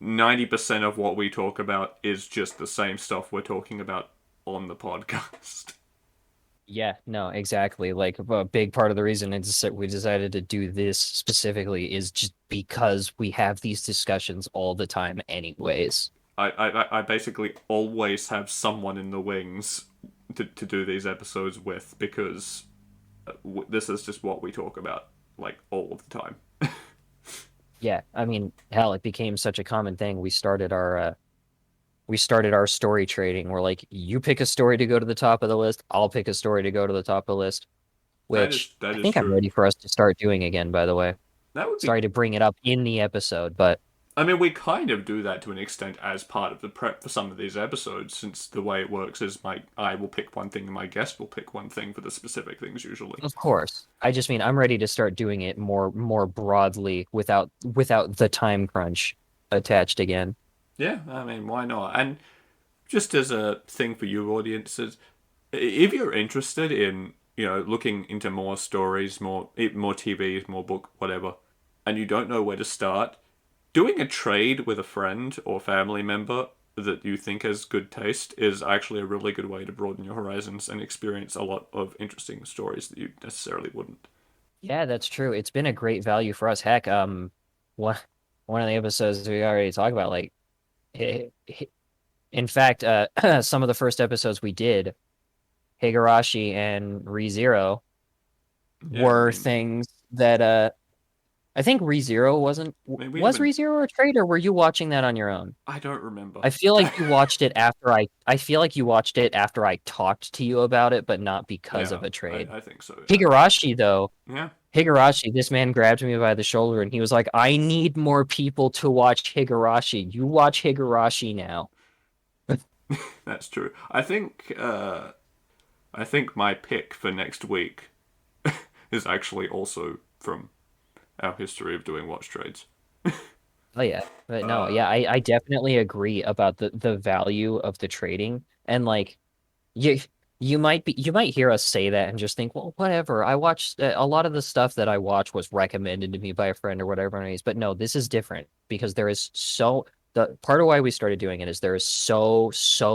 90% of what we talk about is just the same stuff we're talking about on the podcast. Yeah, no, exactly. Like a big part of the reason it's that we decided to do this specifically is just because we have these discussions all the time anyways. I basically always have someone in the wings to do these episodes with because this is just what we talk about like all of the time. Yeah, I mean, hell, it became such a common thing. We started our story trading. We're like, you pick a story to go to the top of the list, I'll pick a story to go to the top of the list, That is which that I is think I'm true. ready for us to start doing again, by the way. That would be Sorry to bring it up in the episode, but I mean, we kind of do that to an extent as part of the prep for some of these episodes, since the way it works is I will pick one thing and my guest will pick one thing for the specific things usually. of course. I just mean I'm ready to start doing it more broadly without the time crunch attached again. Yeah, I mean, why not? And just as a thing for you audiences, if you're interested in looking into more stories, more TV, more book, whatever, and you don't know where to start, doing a trade with a friend or family member that you think has good taste is actually a really good way to broaden your horizons and experience a lot of interesting stories that you necessarily wouldn't. Yeah, that's true. It's been a great value for us. Heck, one one of the episodes we already talked about, like, hi- hi- in fact, some of the first episodes we did, Higurashi and ReZero Yeah, I were mean, things that I think ReZero wasn't we was haven't. ReZero a trade, or were you watching that on your own? I don't remember. I feel like you watched it after I feel like you watched it after I talked to you about it, but not because Yeah, of a trade. I think so. Higurashi though, Yeah. Higurashi, this man grabbed me by the shoulder and he was like, I need more people to watch Higurashi. You watch Higurashi now. That's true. I think my pick for next week is actually also from our history of doing watch trades. Oh yeah. But no, Uh, yeah, I definitely agree about the value of the trading. And like you you might hear us say that and just think, well, whatever. I watched a lot of the stuff that I watch was recommended to me by a friend or whatever it is. But no, this is different because there is so the part of why we started doing it is there is so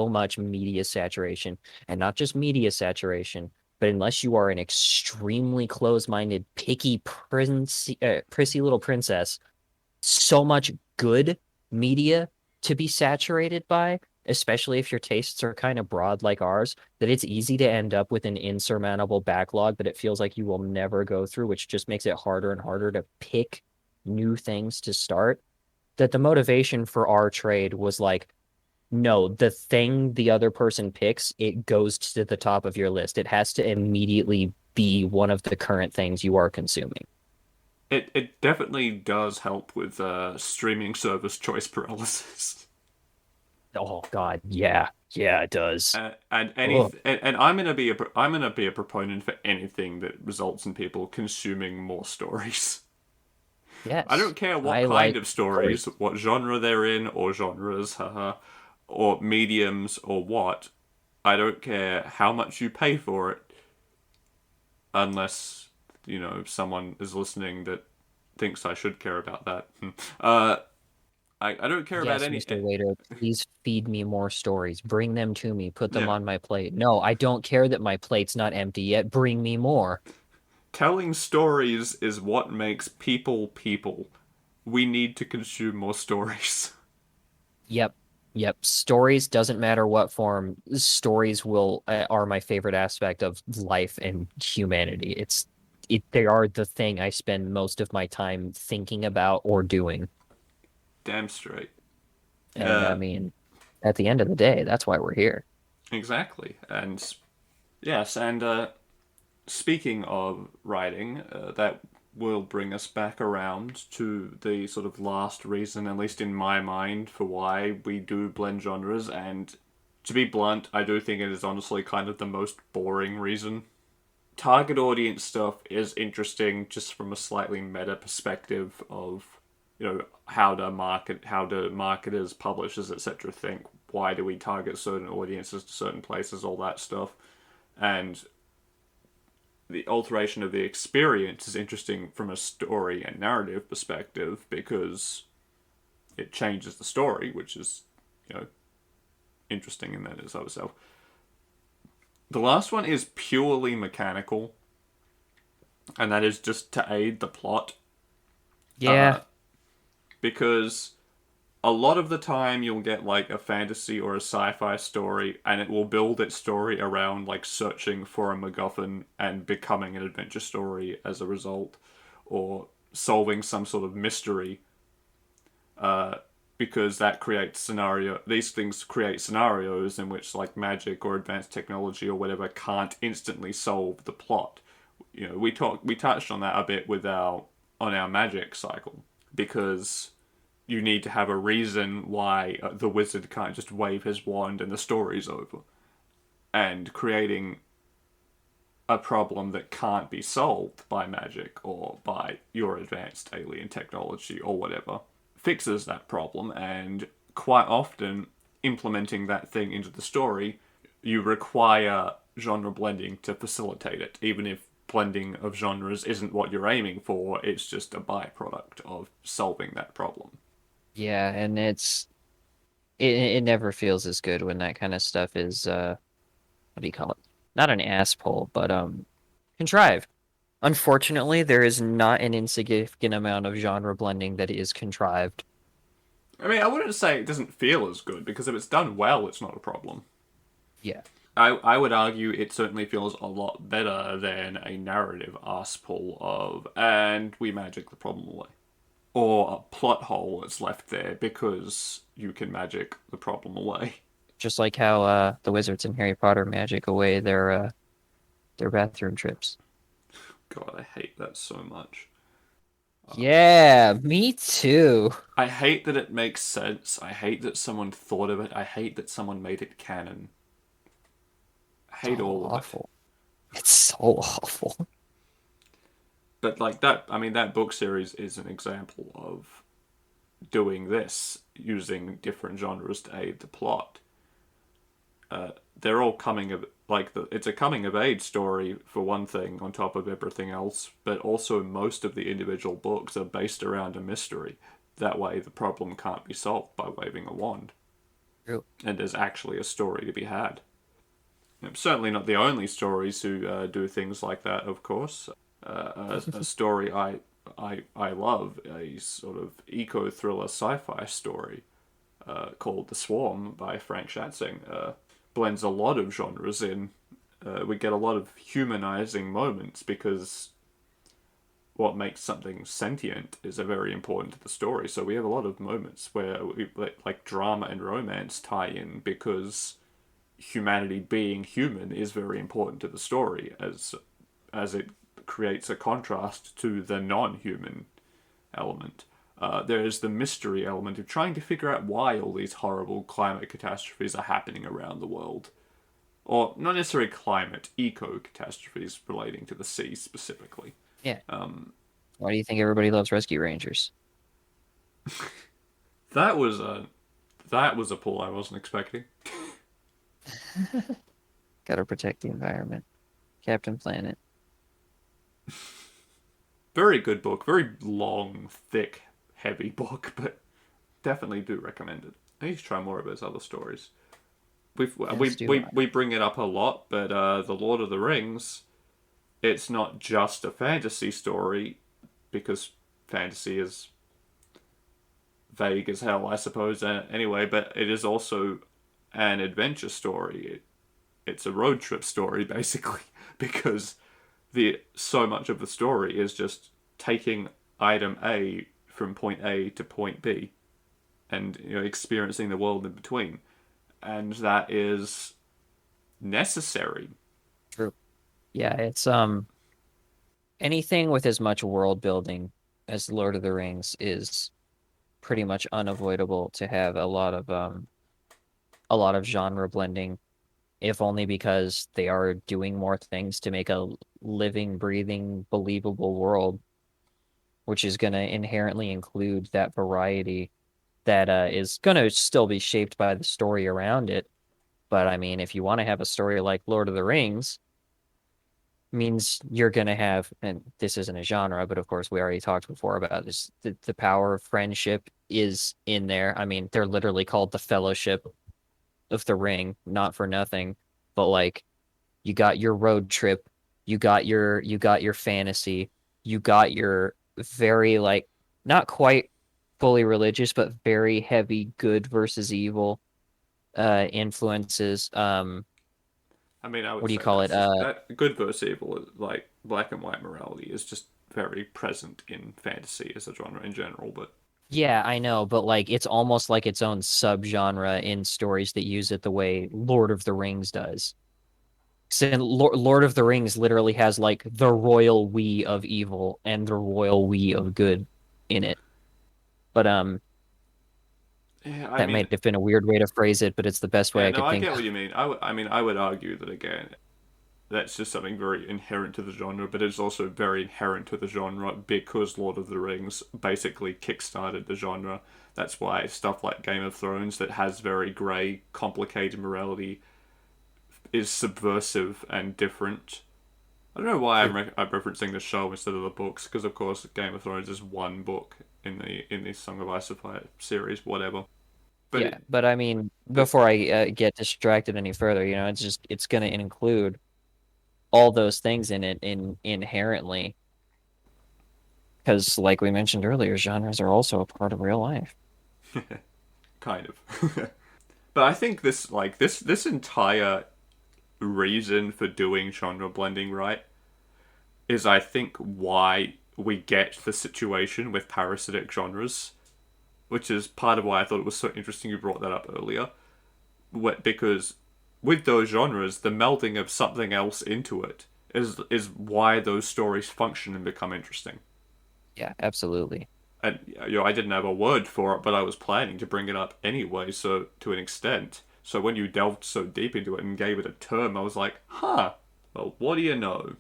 much media saturation, and not just media saturation, but unless you are an extremely close-minded, picky prissy little princess, so much good media to be saturated by, especially if your tastes are kind of broad like ours, that it's easy to end up with an insurmountable backlog that it feels like you will never go through, which just makes it harder and harder to pick new things to start. That the motivation for our trade was like, no, the thing the other person picks, it goes to the top of your list. It has to immediately be one of the current things you are consuming. it definitely does help with streaming service choice paralysis. Oh God, yeah, yeah, it does. Oh, And I'm gonna be a proponent for anything that results in people consuming more stories. I don't yes, care what I kind like of stories, stories. what genre they're in, or genres, haha, or mediums, or what. I don't care how much you pay for it, unless someone is listening that thinks I should care about that. uh, I don't care about Yes, any. Mr. Waiter, please feed me more stories. Bring them to me. Put them Yeah, on my plate. No, I don't care that my plate's not empty yet. Bring me more. telling stories is what makes people people. We need to consume more stories. Yep. Yep. Stories doesn't matter what form. Stories will are my favorite aspect of life and humanity. They are the thing I spend most of my time thinking about or doing. Damn straight. And I mean, at the end of the day, that's why we're here. Exactly. And yes, and speaking of writing, that will bring us back around to the sort of last reason, at least in my mind, for why we do blend genres. And to be blunt, I do think it is honestly kind of the most boring reason. Target audience stuff is interesting just from a slightly meta perspective of, how do marketers, publishers, etc. think, why do we target certain audiences to certain places, all that stuff. And the alteration of the experience is interesting from a story and narrative perspective because it changes the story, which is, you know, interesting in that as of itself. The last one is purely mechanical, and that is just to aid the plot. Yeah. Uh, because a lot of the time you'll get like a fantasy or a sci-fi story and it will build its story around like searching for a MacGuffin and becoming an adventure story as a result, or solving some sort of mystery, because that creates scenario these things create scenarios in which like magic or advanced technology or whatever can't instantly solve the plot. We touched on that a bit with our on our magic cycle, because you need to have a reason why the wizard can't just wave his wand and the story's over. And creating a problem that can't be solved by magic or by your advanced alien technology or whatever fixes that problem, and quite often implementing that thing into the story, you require genre blending to facilitate it, even if blending of genres isn't what you're aiming for, it's just a byproduct of solving that problem. Yeah, and it never feels as good when that kind of stuff is what do you call it? Not an ass pull, but contrived. Unfortunately, there is not an insignificant amount of genre blending that is contrived. I mean, I wouldn't say it doesn't feel as good, because if it's done well, it's not a problem. Yeah. I would argue it certainly feels a lot better than a narrative ass pull of, and we magic the problem away. Or a plot hole that's left there because you can magic the problem away. Just like how the wizards in Harry Potter magic away their bathroom trips. God, I hate that so much. Yeah, me too. I hate that it makes sense. I hate that someone thought of it. I hate that someone made it canon. I It's hate all all of it. awful. It's so awful. But like that, I mean, that book series is an example of doing this using different genres to aid the plot. They're all coming of it's a coming of age story for one thing on top of everything else, but also most of the individual books are based around a mystery. That way, the problem can't be solved by waving a wand, True. and there's actually a story to be had. Certainly not the only stories who do things like that, of course. A story I love, a sort of eco thriller sci-fi story called The Swarm by Frank Schatzing, blends a lot of genres in. We get a lot of humanizing moments because what makes something sentient is a very important to the story. So we have a lot of moments where like drama and romance tie in because humanity being human is very important to the story as it creates a contrast to the non-human element. There's the mystery element of trying to figure out why all these horrible climate catastrophes are happening around the world. Or not necessarily climate, eco catastrophes relating to the sea specifically. Yeah. Why do you think everybody loves Rescue Rangers? That was a pull I wasn't expecting. Gotta protect the environment. Captain Planet. Very good book, very long, thick, heavy book, but definitely do recommend it. I need to try more of his other stories. Yes, do I. We bring it up a lot, but the Lord of the Rings, it's not just a fantasy story because fantasy is vague as hell, I suppose. Anyway, but it is also an adventure story. It's a road trip story basically because the so much of the story is just taking item A from point A to point B and experiencing the world in between, and that is necessary. True. Yeah, it's anything with as much world building as Lord of the Rings is pretty much unavoidable to have a lot of genre blending, if only because they are doing more things to make a living, breathing, believable world, which is going to inherently include that variety that is going to still be shaped by the story around it. But I mean, if you want to have a story like Lord of the Rings, means you're going to have, and this isn't a genre, but of course we already talked before about this, the power of friendship is in there. I mean, they're literally called the Fellowship of the Ring, not for nothing. But like, you got your road trip, you got your fantasy, you got your very like not quite fully religious, but very heavy good versus evil influences. I mean, I What would do you say call it? that's just that good versus evil, like black and white morality, is just very present in fantasy as a genre in general. But Yeah, I know, but like it's almost like its own subgenre in stories that use it the way Lord of the Rings does. So Lord of the Rings literally has like the royal we of evil and the royal we of good in it. But yeah, I that mean, might have been a weird way to phrase it, but it's the best way yeah, I no, could I think get what of. you mean. I mean, I would argue that again, that's just something very inherent to the genre, but it's also very inherent to the genre because Lord of the Rings basically kickstarted the genre. That's why stuff like Game of Thrones, that has very grey, complicated morality, is subversive and different. I don't know why True. I'm referencing the show instead of the books, because of course Game of Thrones is one book in the Song of Ice and Fire series, whatever. But Yeah, but I mean, but before I get distracted any further, it's going to include all those things in it inherently, because like we mentioned earlier, genres are also a part of real life. kind of. But I think this entire reason for doing genre blending right is I think why we get the situation with parasitic genres, which is part of why I thought it was so interesting you brought that up earlier. Because with those genres, the melding of something else into it is why those stories function and become interesting. Yeah, absolutely. And I didn't have a word for it, but I was planning to bring it up anyway, so to an extent. So when you delved so deep into it and gave it a term, I was like, huh. Well, what do you know?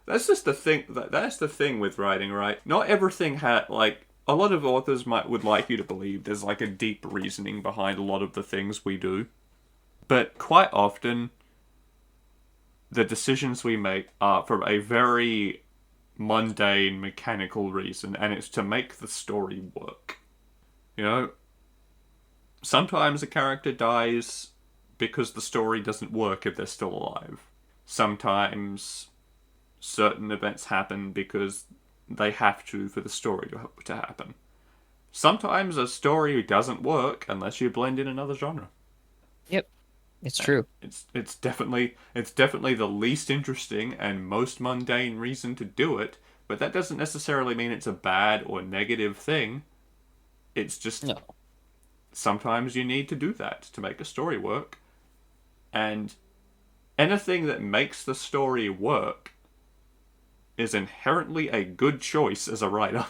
That's just the thing. That's the thing with writing, right? Not everything had like a lot of authors would like you to believe there's like a deep reasoning behind a lot of the things we do, but quite often the decisions we make are for a very mundane mechanical reason, and it's to make the story work. You know, sometimes a character dies because the story doesn't work if they're still alive. Sometimes certain events happen because they have to for the story to happen. Sometimes a story doesn't work unless you blend in another genre. Yep, it's true. It's definitely the least interesting and most mundane reason to do it, but that doesn't necessarily mean it's a bad or negative thing. It's just No. sometimes you need to do that to make a story work, and anything that makes the story work is inherently a good choice as a writer.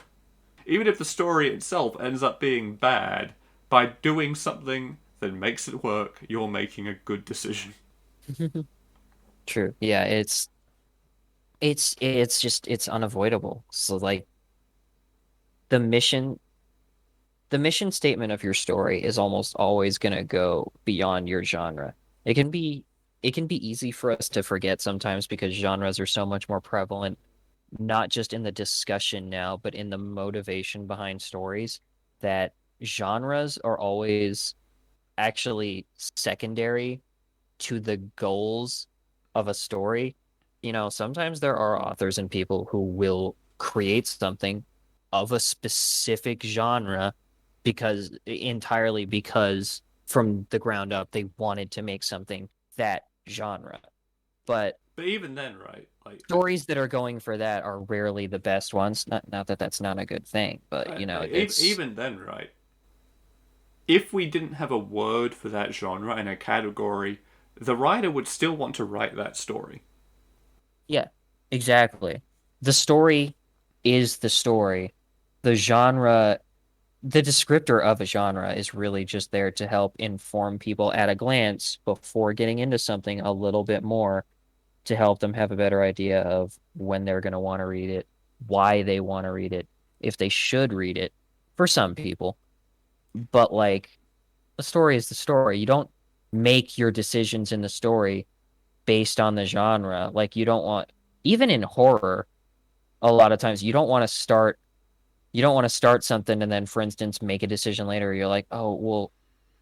Even if the story itself ends up being bad, by doing something that makes it work, you're making a good decision. True. Yeah, it's just it's unavoidable. So like the mission the mission statement of your story is almost always going to go beyond your genre. It can be it can be easy for us to forget sometimes because genres are so much more prevalent, not just in the discussion now, but in the motivation behind stories, that genres are always actually secondary to the goals of a story. Sometimes there are authors and people who will create something of a specific genre because entirely because from the ground up they wanted to make something that genre. But But even then, right? Like, stories that are going for that are rarely the best ones. Not that that's not a good thing, but it's even then, right? If we didn't have a word for that genre and a category, the writer would still want to write that story. yeah, exactly. The story is the story. The genre, the descriptor of a genre is really just there to help inform people at a glance before getting into something a little bit more to help them have a better idea of when they're going to want to read it, why they want to read it, if they should read it for some people. But like the story is the story. You don't make your decisions in the story based on the genre. Like you don't want, even in horror, a lot of times you don't want to start something and then, for instance, make a decision later. You're like, oh, well,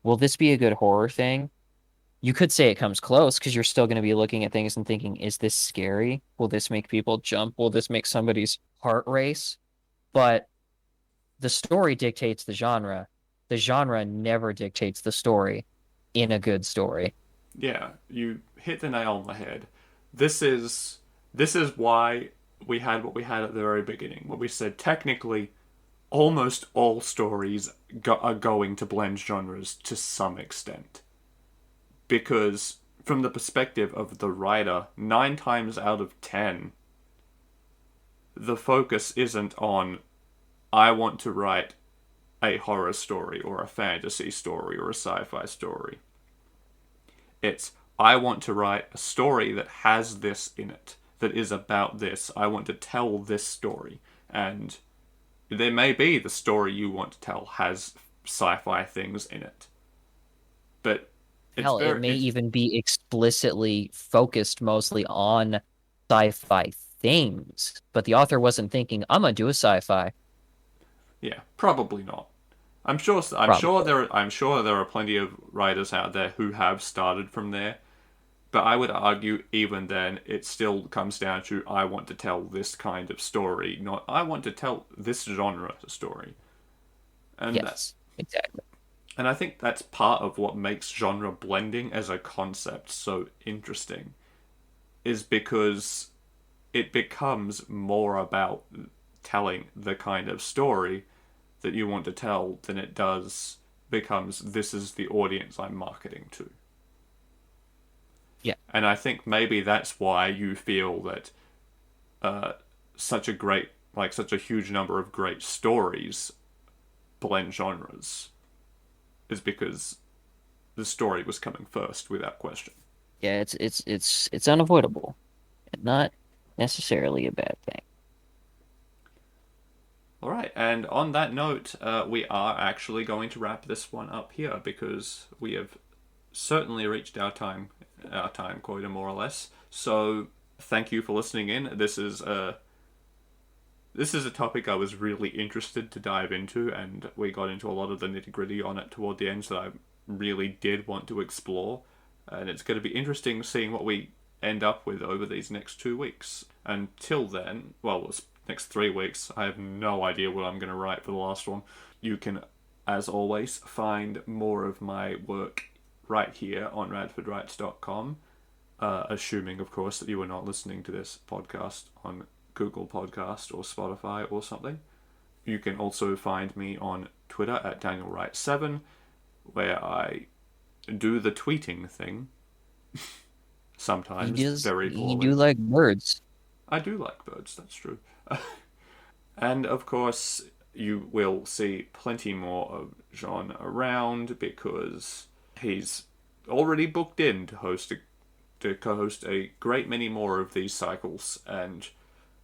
will this be a good horror thing? You could say it comes close because you're still going to be looking at things and thinking, is this scary? Will this make people jump? Will this make somebody's heart race? But the story dictates the genre. The genre never dictates the story in a good story. Yeah, you hit the nail on the head. This is this is why we had what we had at the very beginning, where we said technically almost all stories are going to blend genres to some extent. Because from the perspective of the writer, 9 times out of 10, the focus isn't on, I want to write a horror story or a fantasy story or a sci fi story. It's, I want to write a story that has this in it, that is about this. I want to tell this story. And there may be the story you want to tell has sci fi things in it. But it's Hell, it very, may it's, even be explicitly focused mostly on sci-fi things, but the author wasn't thinking, I'm gonna do a sci-fi. yeah, probably not. I'm sure. I'm sure Probably. there. I'm sure there are plenty of writers out there who have started from there. But I would argue, even then, it still comes down to I want to tell this kind of story, not I want to tell this genre story. And that, Yes, exactly. and I think that's part of what makes genre blending as a concept so interesting, is because it becomes more about telling the kind of story that you want to tell than it does becomes this is the audience I'm marketing to. Yeah. And I think maybe that's why you feel that uh, such a great, like such a huge number of great stories blend genres is because the story was coming first without question. Yeah, it's unavoidable and not necessarily a bad thing. All right, and on that note, we are actually going to wrap this one up here because we have certainly reached our time quota more or less. So thank you for listening in. This is a topic I was really interested to dive into, and we got into a lot of the nitty gritty on it toward the end that I really did want to explore. And it's going to be interesting seeing what we end up with over these next 2 weeks. Until then, well, next 3 weeks, I have no idea what I'm going to write for the last one. You can, as always, find more of my work right here on radfordwrites.com, assuming, of course, that you are not listening to this podcast on Google Podcast or Spotify or something. You can also find me on Twitter at DanielWright7, where I do the tweeting thing. Sometimes very You do poorly. like birds. I do like birds, that's true. And of course, you will see plenty more of Jean around because he's already booked in to co-host a great many more of these cycles and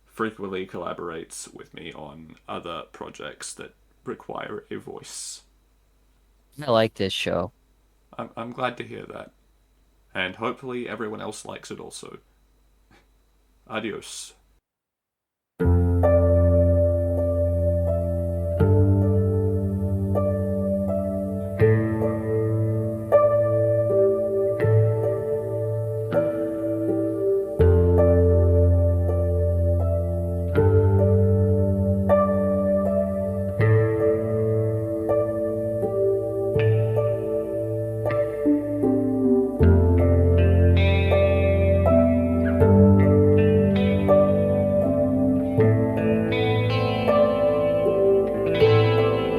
frequently collaborates with me on other projects that require a voice. I like this show. I'm glad to hear that. And hopefully everyone else likes it also. Adios.